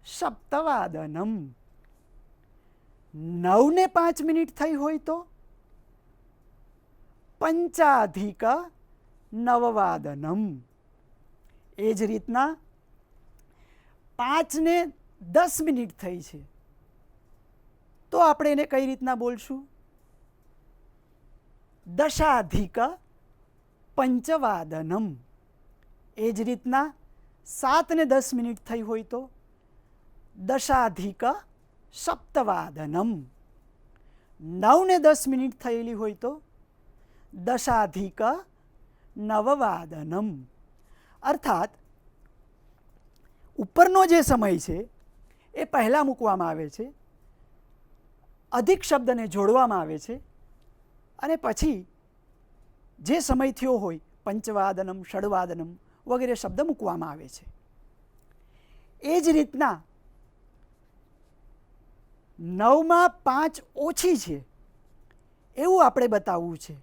સપ્તવાદનમ. 9:05 થઈ હોય તો પંચાધિક નવવાદનમ. એ જ રીતના 5:10 થઈ છે તો આપણે એને કઈ રીતના બોલશું? દશાધિક પંચવાદનમ. એ જ રીતના 7:10 થઈ હોય તો દશાધિક સપ્તવાદનમ. 9:10 થયેલી હોય તો દશાધિક નવવાદનમ. અર્થાત ઉપરનો જે સમય છે એ પહેલાં મૂકવામાં આવે છે, અધિક શબ્દને જોડવામાં આવે છે અને પછી જે સમય થયો હોય પંચવાદનમ, ષડવાદનમ વગેરે શબ્દ મૂકવામાં આવે છે. એ જ રીતના 9માં 5 ઓછી છે એવું આપણે બતાવવું છે.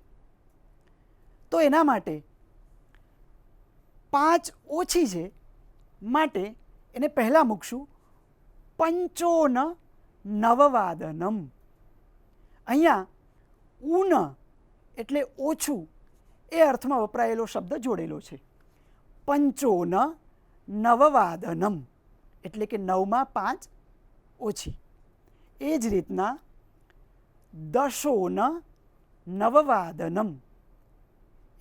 તો એના માટે 5 ઓછી છે માટે એને પહેલાં મૂકશું પંચોન નવવાદનમ. અહીંયા ઉન એટલે ઓછું એ અર્થમાં વપરાયેલો શબ્દ જોડેલો છે. પંચોન નવવાદનમ એટલે કે 9માં 5 ઓછી. એ જ રીતના દશોન નવવાદનમ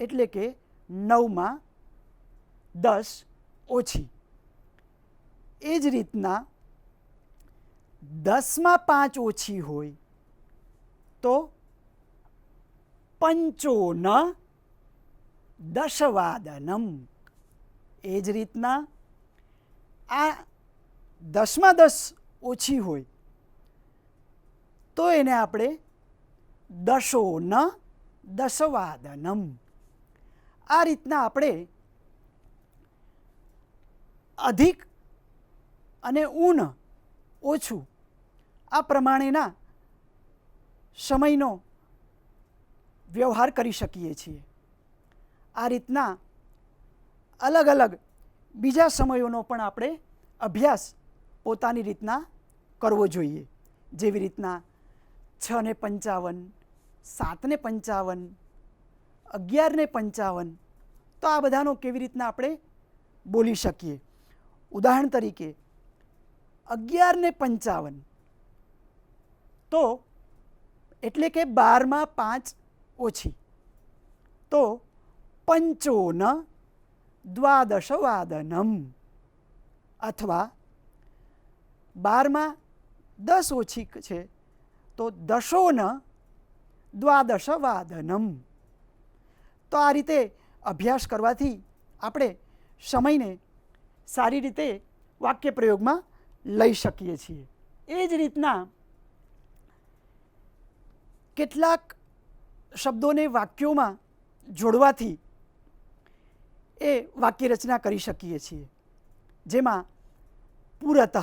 એટલે કે 9માં 10 ઓછી. એ જ રીતના 10માં 5 ઓછી હોય તો પંચોન દશવાદનમ. એ જ રીતના આ 10માં 10 ઓછી હોય તો એને આપણે દશોન દશવાદનમ. આ રીતના આપણે અધિક અને ઊન ઓછું આ પ્રમાણેના સમયનો વ્યવહાર કરી શકીએ છીએ. આ રીતના અલગ અલગ બીજા સમયોનો પણ આપણે અભ્યાસ પોતાની રીતના કરવો જોઈએ. જેવી રીતના 6:55, 7:55, 11:55 તો આ બધાનો કેવી રીતના આપણે બોલી શકીએ. ઉદાહરણ તરીકે 11:55 તો એટલે કે 12માં 5 ઓછી તો પંચોન દ્વાદશવાદનમ અથવા 12માં 10 ઓછી છે તો દશોન દ્વાદશવાદનમ. તો આ રીતે અભ્યાસ કરવાથી આપણે સમયને સારી રીતે વાક્ય પ્રયોગમાં લઈ શકીએ છીએ. એ જ રીતના કેટલાક શબ્દોને વાક્યોમાં જોડવાથી એ વાક્ય રચના કરી શકીએ છીએ. જેમાં પુરતઃ,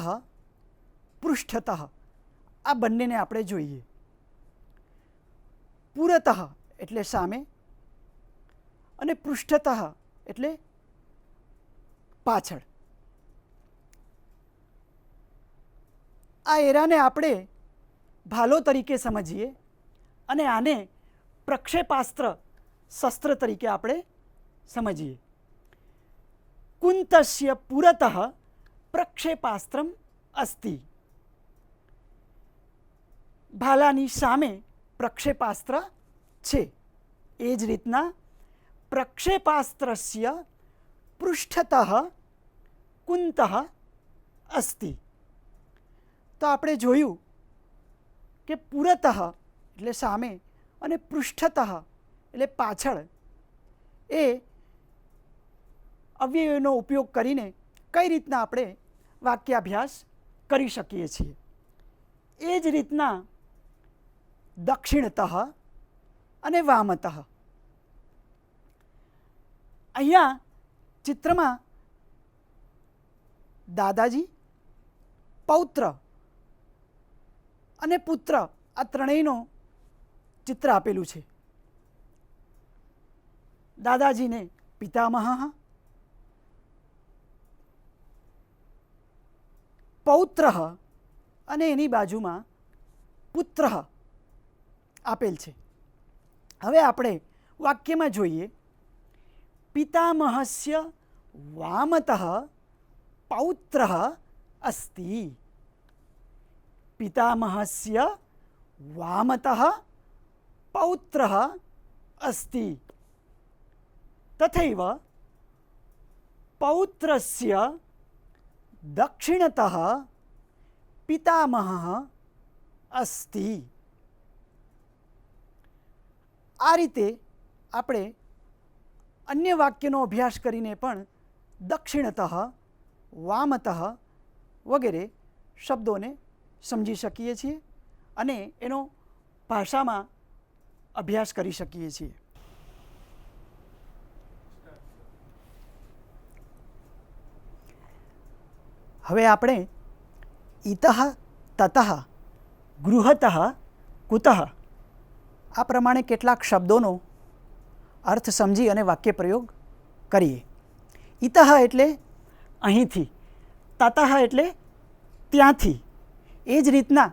પૃષ્ઠતઃ આ બંનેને આપણે જોઈએ. પુરતઃ એટલે સામે અને પૃષ્ઠતઃ એટલે પાછળ. આ એરાને આપણે ભાલો તરીકે સમજીએ અને આને પ્રક્ષેપાસ્ત્ર શસ્ત્ર તરીકે આપણે સમજીએ. કુંતસ્ય પુરતઃ પ્રક્ષેપાસ્ત્રમ અસ્તિ. ભાલાની સામે પ્રક્ષેપાસ્ત્ર છે. એ જ રીતના પ્રક્ષેપાસ્ત્રસ્ય પૃષ્ઠતઃ કુંતઃ અસ્તિ. તો આપણે જોયું કે પુરતઃ એટલે સામે અને પૃષ્ઠતઃ એટલે પાછળ એ અવ્યયોનો ઉપયોગ કરીને કઈ રીતના આપણે વાક્યાભ્યાસ કરી શકીએ છીએ. એ જ રીતના દક્ષિણતઃ અને વામતઃ. અહીંયા ચિત્રમાં દાદાજી, પૌત્ર અને પુત્ર આ ત્રણેયનો ચિત્ર આપેલું છે. દાદાજીને પિતામહ, પૌત્ર અને એની બાજુમાં પુત્ર આપેલ છે. હવે આપણે વાક્યમાં જોઈએ. પિતામહસ્ય વામતઃ પૌત્ર અસ્તિ. પિતામહસ્ય વામતઃ પૌત્ર અસ્તિ. તથૈવ પૌત્રસ્ય દક્ષિણતઃ પિતામહઃ અસ્તિ. આ રીતે આપણે અન્ય વાક્યનો અભ્યાસ કરીને પણ દક્ષિણતઃ વામતઃ વગેરે શબ્દોને સમજી શકીએ છીએ અને એનો ભાષામાં અભ્યાસ કરી શકીએ છીએ. હવે આપણે ઇતઃ તતઃ ગૃહતઃ કુતઃ આ પ્રમાણે કેટલાક શબ્દોનો અર્થ સમજી અને વાક્ય પ્રયોગ કરીએ. ઇતઃ એટલે અહીંથી, તતઃ એટલે ત્યાંથી. એ જ રીતના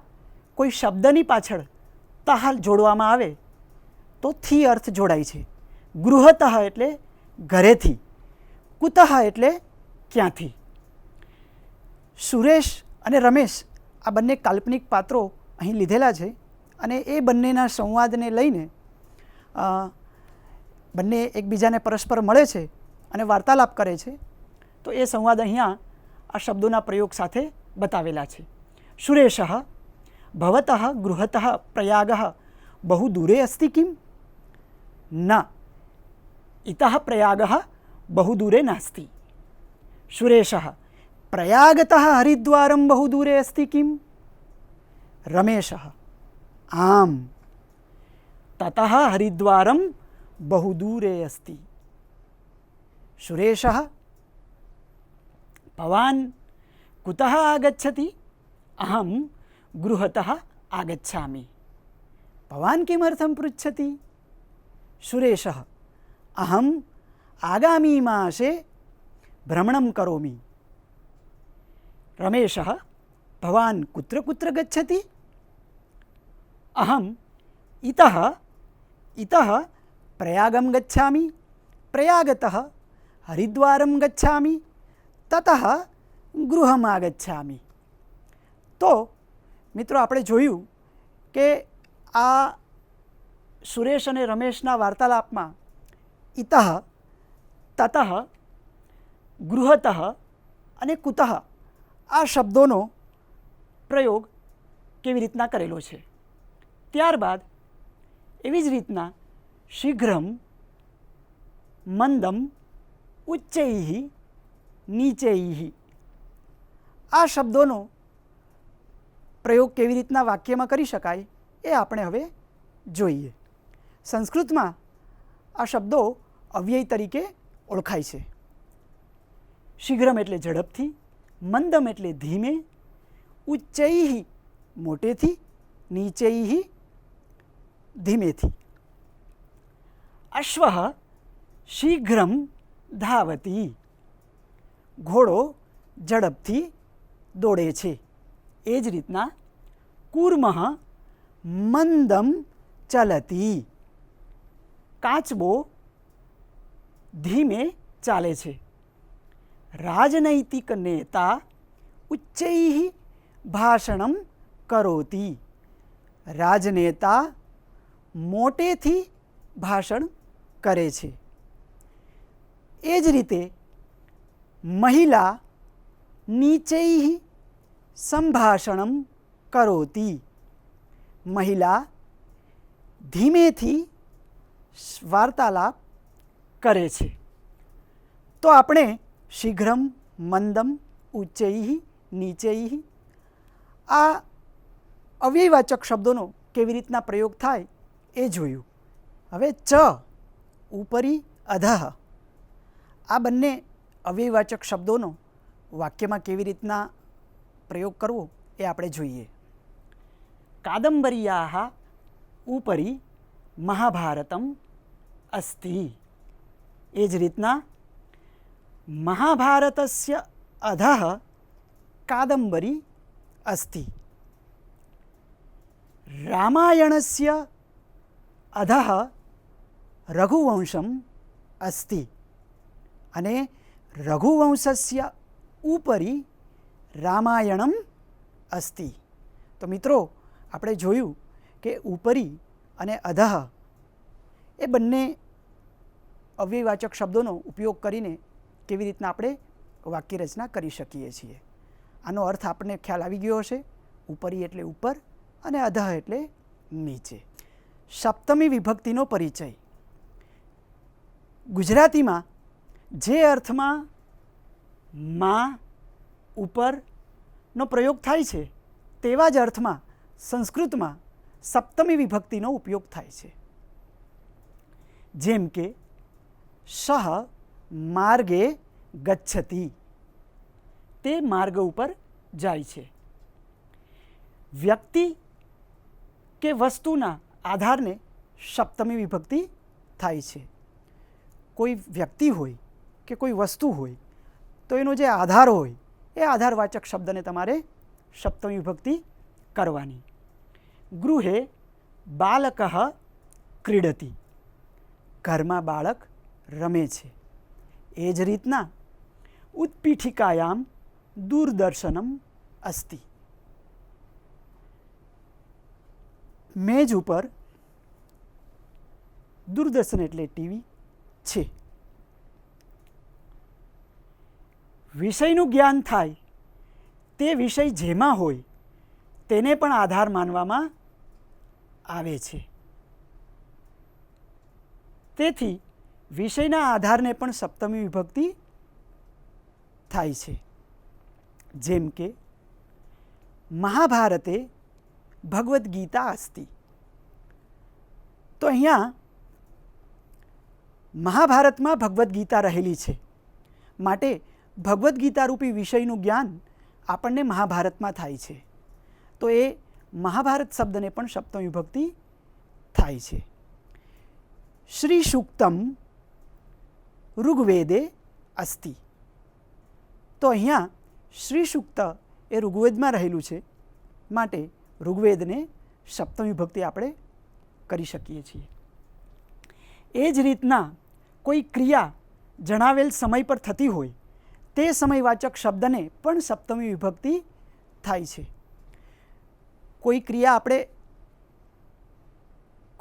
કોઈ શબ્દની પાછળ તહ જોડવામાં આવે તો થી અર્થ જોડાય છે. ગૃહતઃ એટલે ઘરેથી, કુતઃ એટલે ક્યાંથી. સુરેશ અને રમેશ આ બંને કાલ્પનિક પાત્રો અહીં લીધેલા છે અને એ બંનેના સંવાદને લઈને બંને એકબીજાને પરસ્પર મળે છે અને વાર્તાલાપ કરે છે. તો એ સંવાદ અહીંયા આ શબ્દોના પ્રયોગ સાથે બતાવેલા છે. સુરેશઃ ભવતઃ ગૃહતઃ પ્રયાગઃ બહુ દૂરે અસ્તિ કિમ? ન, ઇતઃ પ્રયાગઃ બહુ દૂરે નાસ્તિ. સુરેશઃ પ્રયાગતઃ હરિદ્વારં બહુ દૂરે અસ્તિ કિમ? રમેશઃ આમ, તતઃ હરિદ્વારં બહુ દૂરે અસ્તિ. સુરેશઃ ભવાન કુતઃ આગચ્છતિ? અહમ ગૃહતઃ આગચ્છામિ. ભવાન કિમર્થં પૃચ્છતિ? સુરેશઃ અહમ આગામી માસે ભ્રમણં કરોમિ. રમેશઃ ભવાન કુત્ર કુત્ર ગચ્છતિ? અહમ ઇતઃ પ્રયાગં ગચ્છામિ, પ્રયાગતઃ હરિદ્વારં ગચ્છામિ, તતઃ ગૃહમ આગચ્છામિ. તો મિત્રો, આપણે જોયું કે આ સુરેશ અને રમેશના વાર્તાલાપમાં ઇતઃ, તતઃ, ગૃહતઃ અને કુતઃ આ શબ્દોનો પ્રયોગ કેવી રીતના કરેલો છે. ત્યારબાદ એવી જ રીતના શીઘ્રમ, મંદમ, ઉચ્ચૈઃ, નીચૈઃ આ શબ્દોનો પ્રયોગ કેવી રીતના વાક્યમાં કરી શકાય એ આપણે હવે જોઈએ. સંસ્કૃતમાં આ શબ્દો અવ્યય તરીકે ઓળખાય છે. શીઘ્રમ એટલે ઝડપથી, મંદમ એટલે ધીમે, ઉચ્ચૈઃ મોટેથી, નીચૈઃ ધીમેથી. અશ્વઃ શીઘ્રમ ધાવતી, ઘોડો ઝડપથી દોડે છે. એ જ રીતના કૂર્મઃ મંદમ ચલતી, કાચબો ધીમે ચાલે છે. રાજનૈતિક નેતા ઉચ્ચૈઃ ભાષણમ કરોતિ, રાજનેતા મોટેથી ભાષણ કરે છે. એ જ રીતે મહિલા નીચૈઃ સંભાષણમ કરોતિ, મહિલા ધીમેથી વાર્તાલાપ કરે છે. તો આપણે શીઘ્રમ, મંદમ, ઉચ્ચૈઃ, નીચૈઃ આ અવ્યયવાચક શબ્દોનો કેવી રીતના પ્રયોગ થાય એ જોયું. હવે ચ, ઉપરી, અધઃ આ બંને અવ્યયવાચક શબ્દોનો વાક્યમાં કેવી રીતના પ્રયોગ કરવો એ આપણે જોઈએ. કાદંબર્યાઃ ઉપરી મહાભારતમ અસ્તિ. એ જ રીતના મહાભારતસ્ય અધઃ કાદંબરી અસ્તિ. રામાયણસ્ય અધઃ રઘુવંશમ અસ્તિ. અને રઘુવંશસ્ય ઉપરી રામાયણમ અસ્તિ. તો મિત્રો, આપણે જોયું કે ઉપરી અને અધઃ એ બંને અવ્યયવાચક શબ્દોનો ઉપયોગ કરીને કેવી રીતના આપણે વાક્ય રચના કરી શકીએ છીએ. આનો અર્થ આપણને ખ્યાલ આવી ગયો હશે. ઉપરી એટલે ઉપર અને અધઃ એટલે નીચે. સપ્તમી વિભક્તિનો પરિચય. ગુજરાતીમાં જે અર્થમાં માં, ઉપરનો પ્રયોગ થાય છે તેવા જ અર્થમાં સંસ્કૃતમાં સપ્તમી વિભક્તિનો ઉપયોગ થાય છે. જેમ કે સહ માર્ગે ગચ્છતિ, તે માર્ગ ઉપર જાય છે. વ્યક્તિ કે વસ્તુના આધારને સપ્તમી વિભક્તિ થાય છે. કોઈ વ્યક્તિ હોય કે કોઈ વસ્તુ હોય તો એનો જે આધાર હોય એ આધારવાચક શબ્દને તમારે સપ્તમી વિભક્તિ કરવાની. ગૃહે બાલકઃ ક્રીડતિ, ઘરમાં બાળક રમે છે. એ જ રીતના ઉત્પીઠિકાયામ દૂરદર્શનમ અસ્તિ, મેજ ઉપર દૂરદર્શન એટલે ટીવી છે. વિષયનું જ્ઞાન થાય તે વિષય જેમાં હોય તેને પણ આધાર માનવામાં આવે છે. તેથી વિષયના આધારને પણ સપ્તમી વિભક્તિ થાય છે. જેમ કે મહાભારતે ભગવદ્ ગીતા અસ્તિ, તો અહીંયા મહાભારતમાં ભગવદ્ ગીતા રહેલી છે માટે ભગવદ્ ગીતા રૂપી વિષયનું જ્ઞાન આપણને મહાભારતમાં થાય છે. તો એ મહાભારત શબ્દને પણ સપ્તમી વિભક્તિ થાય છે. શ્રી સૂક્તમ ઋગ્વેદે અસ્તિ, તો અહીંયા શ્રી સૂક્ત એ ઋગ્વેદમાં રહેલું છે માટે ઋગ્વેદને સપ્તમી વિભક્તિ આપણે કરી શકીએ છીએ. એ જ રીતના કોઈ ક્રિયા જણાવેલ સમય પર થતી હોય તે સમયવાચક શબ્દને પણ સપ્તમી વિભક્તિ થાય છે. કોઈ ક્રિયા આપણે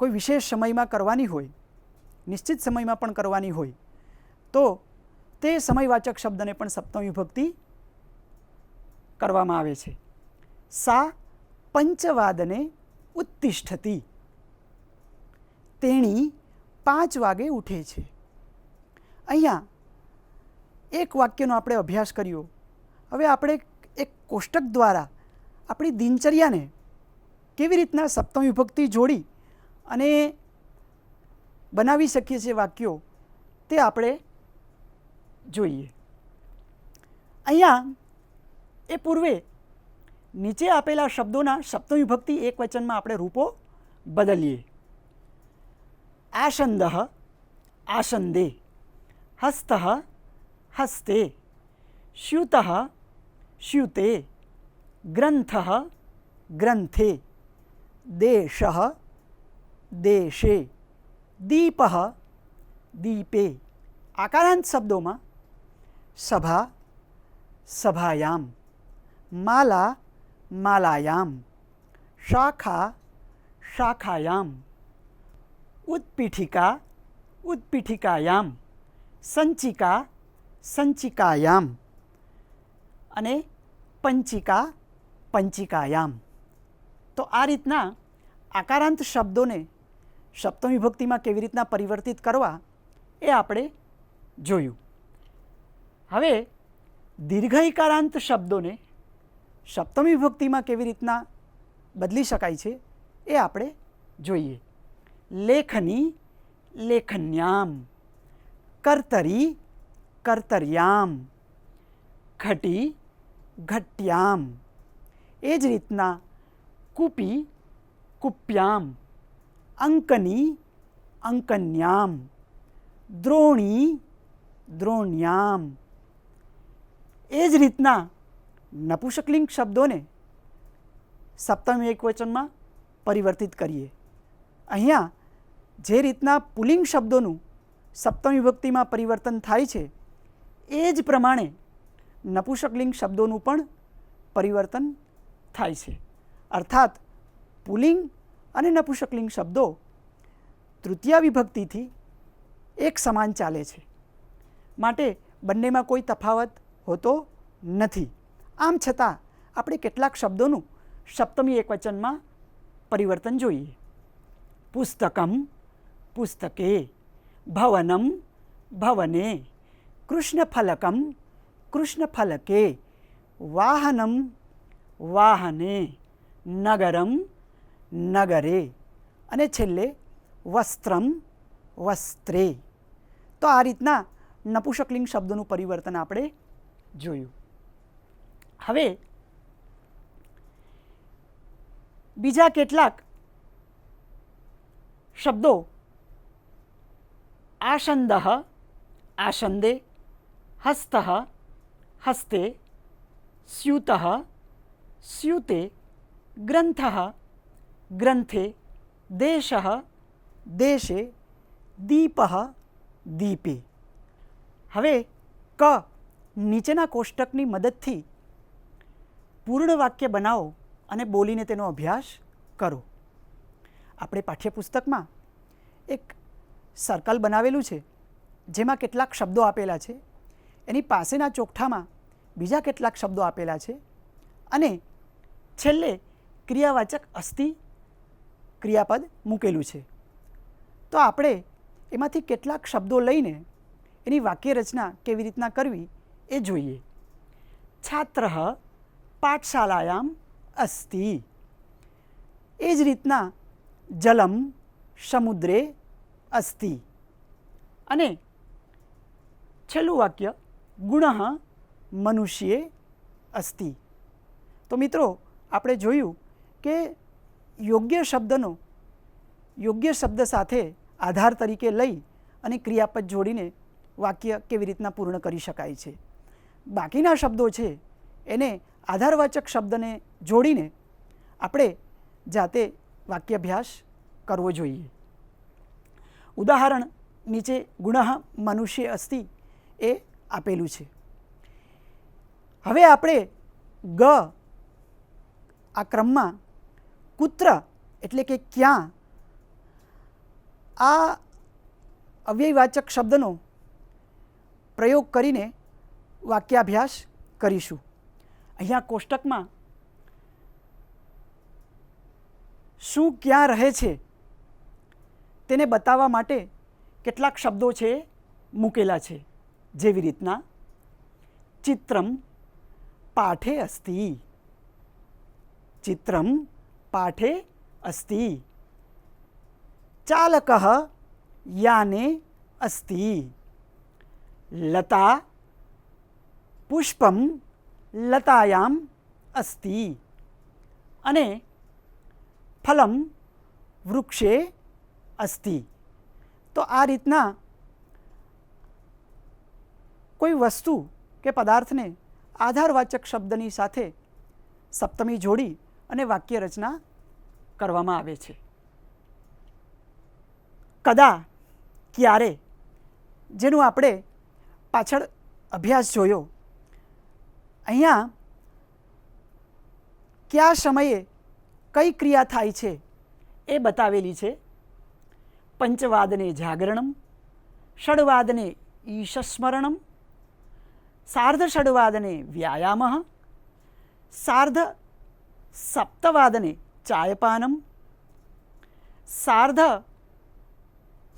કોઈ વિશેષ સમયમાં કરવાની હોય, નિશ્ચિત સમયમાં પણ કરવાની હોય તો તે સમયવાચક શબ્દને પણ સપ્તમી વિભક્તિ કરવામાં આવે છે. સા પંચવાદને ઉત્તિષ્ઠતિ, તેણી 5 વાગે ઉઠે છે. અહીંયા એક વાક્યનો આપણે અભ્યાસ કર્યો. હવે આપણે એક કોષ્ટક દ્વારા આપણી દિનચર્યાને કેવી રીતના સપ્તમી વિભક્તિ જોડી અને બનાવી શકીએ છીએ વાક્યો, તે આપણે જોઈએ. અહીંયા એ પૂર્વે નીચે આપેલા શબ્દોના સપ્તમી વિભક્તિ એક વચનમાં આપણે રૂપો બદલીએ. આસંદઃ આસંદે, હસ્તઃ હસ્તે, સ્યુતઃ સ્યુતે, ગ્રંથઃ ગ્રંથે, દેશઃ દેશે, દીપઃ દીપે. આકારાંત શબ્દોમાં સભા સભાયામ, માલા માલાયામ, શાખા શાખાયામ, ઉત્પીઠિકા ઉત્પીઠિકાયામ, સંચિકા સંચિકાયામ અને પંચિકા પંચિકાયામ. તો આ રીતના આકારાંત શબ્દોને સપ્તમી વિભક્તિમાં કેવી રીતના પરિવર્તિત કરવા એ આપણે જોયું. હવે દીર્ઘઈકારાંત શબ્દોને સપ્તમી વિભક્તિમાં કેવી રીતના બદલી શકાય છે એ આપણે જોઈએ. લેખની લેખન્યામ, કર્તરી કર્તર્યામ, ઘટી ઘટ્યામ. એ જ રીતના કૂપી કુપ્યામ, અંકની અંકન્યામ, દ્રોણી દ્રોણ્યામ. એ જ રીતના નપુંસકલિંગ શબ્દોને સપ્તમી એકવચનમાં પરિવર્તિત કરીએ. અહીંયા જે રીતના પુલ્લિંગ શબ્દોનું સપ્તમી વિભક્તિમાં પરિવર્તન થાય છે એ જ પ્રમાણે નપુંસકલિંગ શબ્દોનું પણ પરિવર્તન થાય છે. અર્થાત પુલ્લિંગ અને નપુંસકલિંગ શબ્દો તૃતીયા વિભક્તિથી એક સમાન ચાલે છે માટે બંનેમાં કોઈ તફાવત હોતો નથી. આમ છતાં આપણે કેટલાક શબ્દોનું સપ્તમી એકવચનમાં પરિવર્તન જોઈએ. પુસ્તકમ પુસ્તકે, ભવનમ ભવને, કૃષ્ણફલકમ કૃષ્ણફલકે, વાહનમ વાહને, નગરમ નગરે, અને છેલ્લે વસ્ત્રમ વસ્ત્રે. તો આ રીતના નપુંસકલિંગ શબ્દોનું પરિવર્તન આપણે જોયું. હવે બીજા કેટલાક શબ્દો આસંદઃ આસંદે, હસ્તઃ હસ્તે, સ્યુતઃ સ્યુતે, ગ્રંથઃ ગ્રંથે, દેશઃ દેશે, દીપઃ દીપે. હવે ક નીચેના કોષ્ટકની મદદથી પૂર્ણ વાક્ય બનાવો અને બોલીને તેનો અભ્યાસ કરો. આપણે પાઠ્યપુસ્તકમાં એક સર્કલ બનાવેલું છે જેમાં કેટલાક શબ્દો આપેલા છે, એની પાસેના ચોકઠામાં બીજા કેટલાક શબ્દો આપેલા છે અને છેલ્લે ક્રિયાવાચક અસ્તિ ક્રિયાપદ મૂકેલું છે. તો આપણે એમાંથી કેટલાક શબ્દો લઈને એની વાક્ય રચના કેવી રીતના કરવી એ જોઈએ. છાત્રઃ પાઠશાલાયામ અસ્તિ. એ જ રીતના જલમ સમુદ્રે અસ્તિ. અને છેલ્લું વાક્ય ગુણઃ મનુષ્યે અસ્તિ. તો મિત્રો આપણે જોયું કે યોગ્ય શબ્દનો યોગ્ય શબ્દ સાથે આધાર તરીકે લઈ અને ક્રિયાપદ જોડીને વાક્ય કેવી રીતના પૂર્ણ કરી શકાય છે. બાકીના શબ્દો છે એને આધારવાચક શબ્દને જોડીને આપણે જાતે વાક્યાભ્યાસ કરવો જોઈએ. ઉદાહરણ નીચે ગુણઃ મનુષ્ય અસ્તિ એ આપેલું છે. હવે આપણે ગ આ ક્રમમાં કુત્ર એટલે કે ક્યાં આ અવ્યયવાચક શબ્દનો પ્રયોગ કરીને વાક્યાભ્યાસ કરીશું. અહીંયા કોષ્ટકમાં શું ક્યાં રહે છે તેને બતાવવા માટે કેટલાક શબ્દો છે મૂકેલા છે, જેવી રીતના ચિત્રમ પાઠે અસ્તિ. ચિત્રમ પાઠે અસ્તિ. ચાલકઃ યાને અસ્તિ. લતા પુષ્પમ લતાયામ અસ્તિ. અને ફલમ વૃક્ષે અસ્તિ. તો આ રીતના કોઈ વસ્તુ કે પદાર્થને આધારવાચક શબ્દની સાથે સપ્તમી જોડી અને વાક્ય રચના કરવામાં આવે છે. કદા ક્યારે જેનું આપણે પાછળ અભ્યાસ જોયો. અહીંયા કયા સમયે કઈ ક્રિયા થાય છે એ બતાવેલી છે. પંચવાદને જાગરણમ, ષડવાદને ઈશસ્મરણમ, સાર્ધષડવાદને વ્યાયામઃ, સાર્ધ સપ્તવાદને ચાયપાનમ, સાર્ધ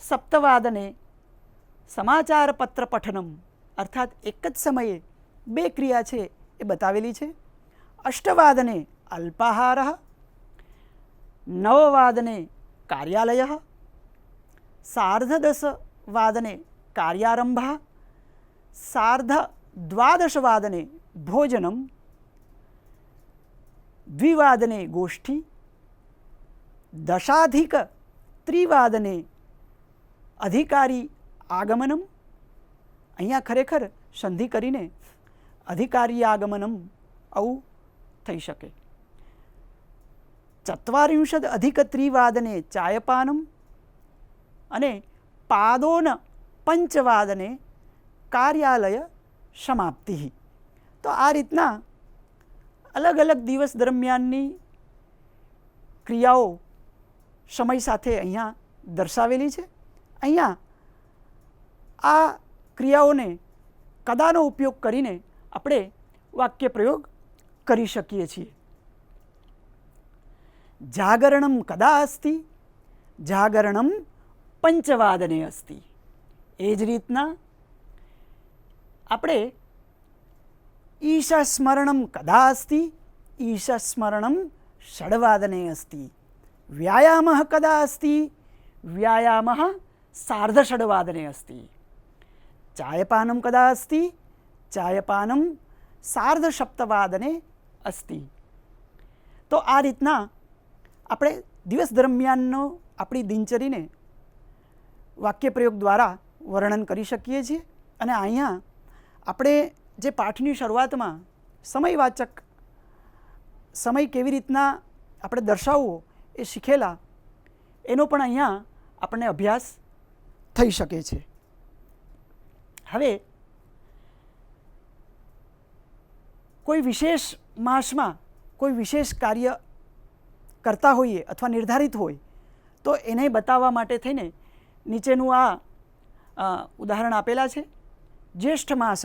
સપ્તવાદને સમાચારપત્ર પઠનમ. અર્થાત એક જ સમયે બે ક્રિયા છે એ બતાવેલી છે. અષ્ટવાદને અલ્પાહારઃ, નવવાદને કાર્યાલયઃ, સાર્ધદશવાદને કાર્યારંભः, સાર્ધદ્વાદશવાદને ભોજનમ, દ્વિવાદને ગોષ્ઠી, દશાધિક-ત્રિવાદને અધિકારી આગમનમ. અહીંયા ખરેખર સંધિ કરીને અધિકારી આગમનમ આવું થઈ શકે. ચત્વારિંશદ-અધિક-ત્રિવાદને ચાયપાનમ અને પાદોન પંચવાદને કાર્યાલય સમાપ્તિ. તો આ રીતના અલગ અલગ દિવસ દરમિયાનની ક્રિયાઓ સમય સાથે અહીંયા દર્શાવેલી છે. અહીંયા આ ક્રિયાઓને કદાનો ઉપયોગ કરીને આપણે વાક્ય પ્રયોગ કરી શકીએ છીએ. જાગરણમ કદા અસ્તિ, જાગરણમ પંચવાદને અસ્તિ. એ જ રીતના આપણે ईशस्मरणं कदा अस्ति? ईशस्मरणं षड्वादने अस्ति। व्यायामः कदा अस्ति? व्यायामः सार्धषड्वादने अस्ति। चायपानं कदा अस्ति? चायपानं सार्धसप्तवादने अस्ति। તો આ રીતના આપણે દિવસ દરમિયાનનો આપણી દિનચરીને વાક્યપ્રયોગ દ્વારા વર્ણન કરી શકીએ છીએ. અને અહીંયા આપણે જે પાઠની શરૂઆતમાં સમયવાચક સમય કેવી રીતના આપણે દર્શાવવો એ શીખેલા, એનો પણ અહીંયા આપણને અભ્યાસ થઈ શકે છે. હવે કોઈ વિશેષ માસમાં કોઈ વિશેષ કાર્ય કરતા હોઈએ અથવા નિર્ધારિત હોય તો એને બતાવવા માટે થઈને નીચેનું આ ઉદાહરણ આપેલા છે. જ્યેષ્ઠ માસ,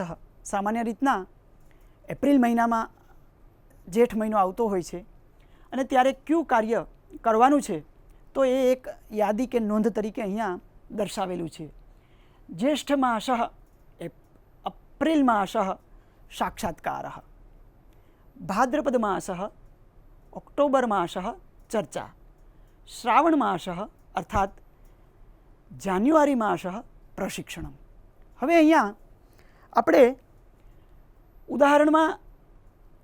સામાન્ય રીતના એપ્રિલ મહિનામાં જેઠ મહિનો આવતો હોય છે અને ત્યારે કયું કાર્ય કરવાનું છે તો એ એક યાદી કે નોંધ તરીકે અહીંયા દર્શાવેલું છે. જ્યેષ્ઠ માસ એપ્રિલ માસ સાક્ષાત્કાર, ભાદ્રપદ માસ ઓક્ટોબર માસ ચર્ચા, શ્રાવણ માસ અર્થાત જાન્યુઆરી માસ પ્રશિક્ષણમ. હવે અહીંયા આપણે ઉદાહરણમાં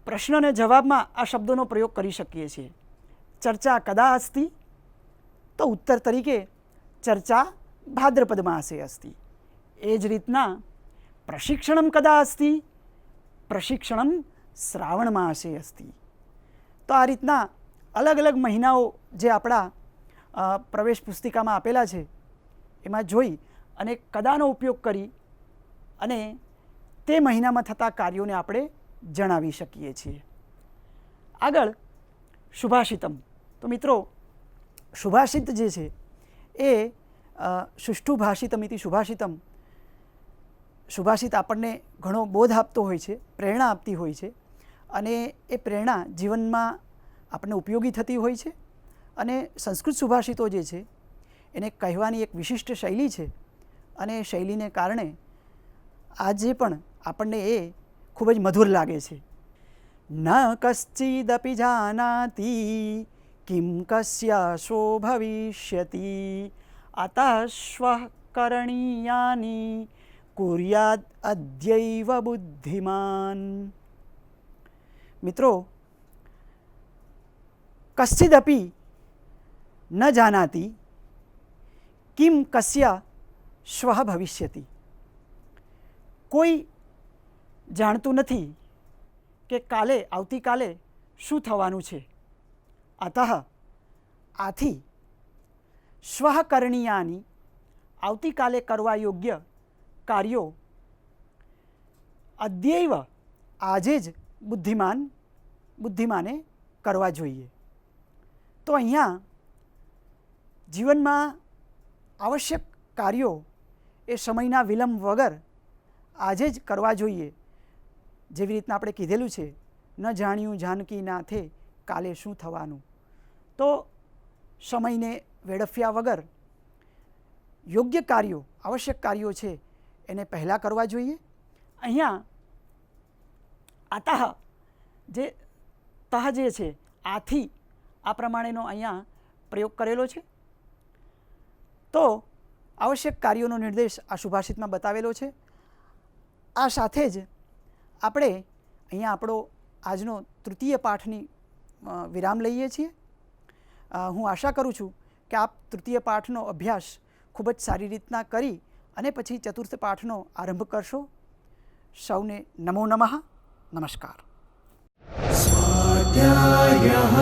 પ્રશ્ન અને જવાબમાં આ શબ્દોનો પ્રયોગ કરી શકીએ છીએ. ચર્ચા કદા અસ્તિ? તો ઉત્તર તરીકે ચર્ચા ભાદ્રપદ માસે અસ્તિ. એ જ રીતના પ્રશિક્ષણમ કદા અસ્તિ? પ્રશિક્ષણમ શ્રાવણ માસે અસ્તિ. તો આ રીતના અલગ અલગ મહિનાઓ જે આપણા પ્રવેશ પુસ્તિકામાં આપેલા છે એમાં જોઈ અને કદાનો ઉપયોગ કરી અને તે મહિનામાં થતા કાર્યોને આપણે જણાવી શકીએ છીએ. આગળ શુભાષિતમ. તો મિત્રો, શુભાષિત જે છે એ સુષ્ઠુ ભાષિતમ ઇતિ શુભાષિતમ. શુભાષિત આપણને ઘણો બોધ આપતો હોય છે, પ્રેરણા આપતી હોય છે અને એ પ્રેરણા જીવનમાં આપણને ઉપયોગી થતી હોય છે. અને સંસ્કૃત સુભાષિતો જે છે એને કહેવાની એક વિશિષ્ટ શૈલી છે અને એ શૈલીને કારણે આજે પણ આપણને એ ખૂબ જ મધુર લાગે છે. ન કશ્ચિદપી જાનાતિ કિમ કસ્યાશો ભવિષ્યતિ અતશ્વઃ કરણીયાની કુર્યાદ અદ્યૈવ બુદ્ધિમાન. મિત્રો, કશ્ચિદપી ન જાનાતિ કિમ કસ્ય શ્વઃ ભવિષ્યતિ. કોઈ જાણતું નથી કે કાલે, આવતીકાલે શું થવાનું છે. અતઃ આથી શ્વઃ કરણીયાની આવતીકાલે કરવા યોગ્ય કાર્યો અદ્યૈવ આજે જ બુદ્ધિમાને કરવા જોઈએ. તો અહીંયા જીવનમાં આવશ્યક કાર્યો એ સમયના વિલંબ વગર આજે જ કરવા જોઈએ. જેવી રીતના આપણે કીધેલું છે, ન જાણ્યું જાનકી નાથે કાલે શું થવાનું. તો સમયને વેડફ્યા વગર યોગ્ય કાર્યો, આવશ્યક કાર્યો છે એને પહેલાં કરવા જોઈએ. અહીંયા આતઃ જે તહ જે છે, આથી આ પ્રમાણેનો અહીંયા પ્રયોગ કરેલો છે. તો આવશ્યક કાર્યોનો નિર્દેશ આ સુભાષિતમાં બતાવેલો છે. આ સાથે જ આપણે અહીંયા આપણો આજનો તૃતીય પાઠની વિરામ લઈએ છીએ. હું આશા કરું છું કે આપ તૃતીય પાઠનો અભ્યાસ ખૂબ જ સારી રીતના કરી અને પછી ચતુર્થ પાઠનો આરંભ કરશો. સૌને નમો નમઃ. નમસ્કાર. स्वाध्यायः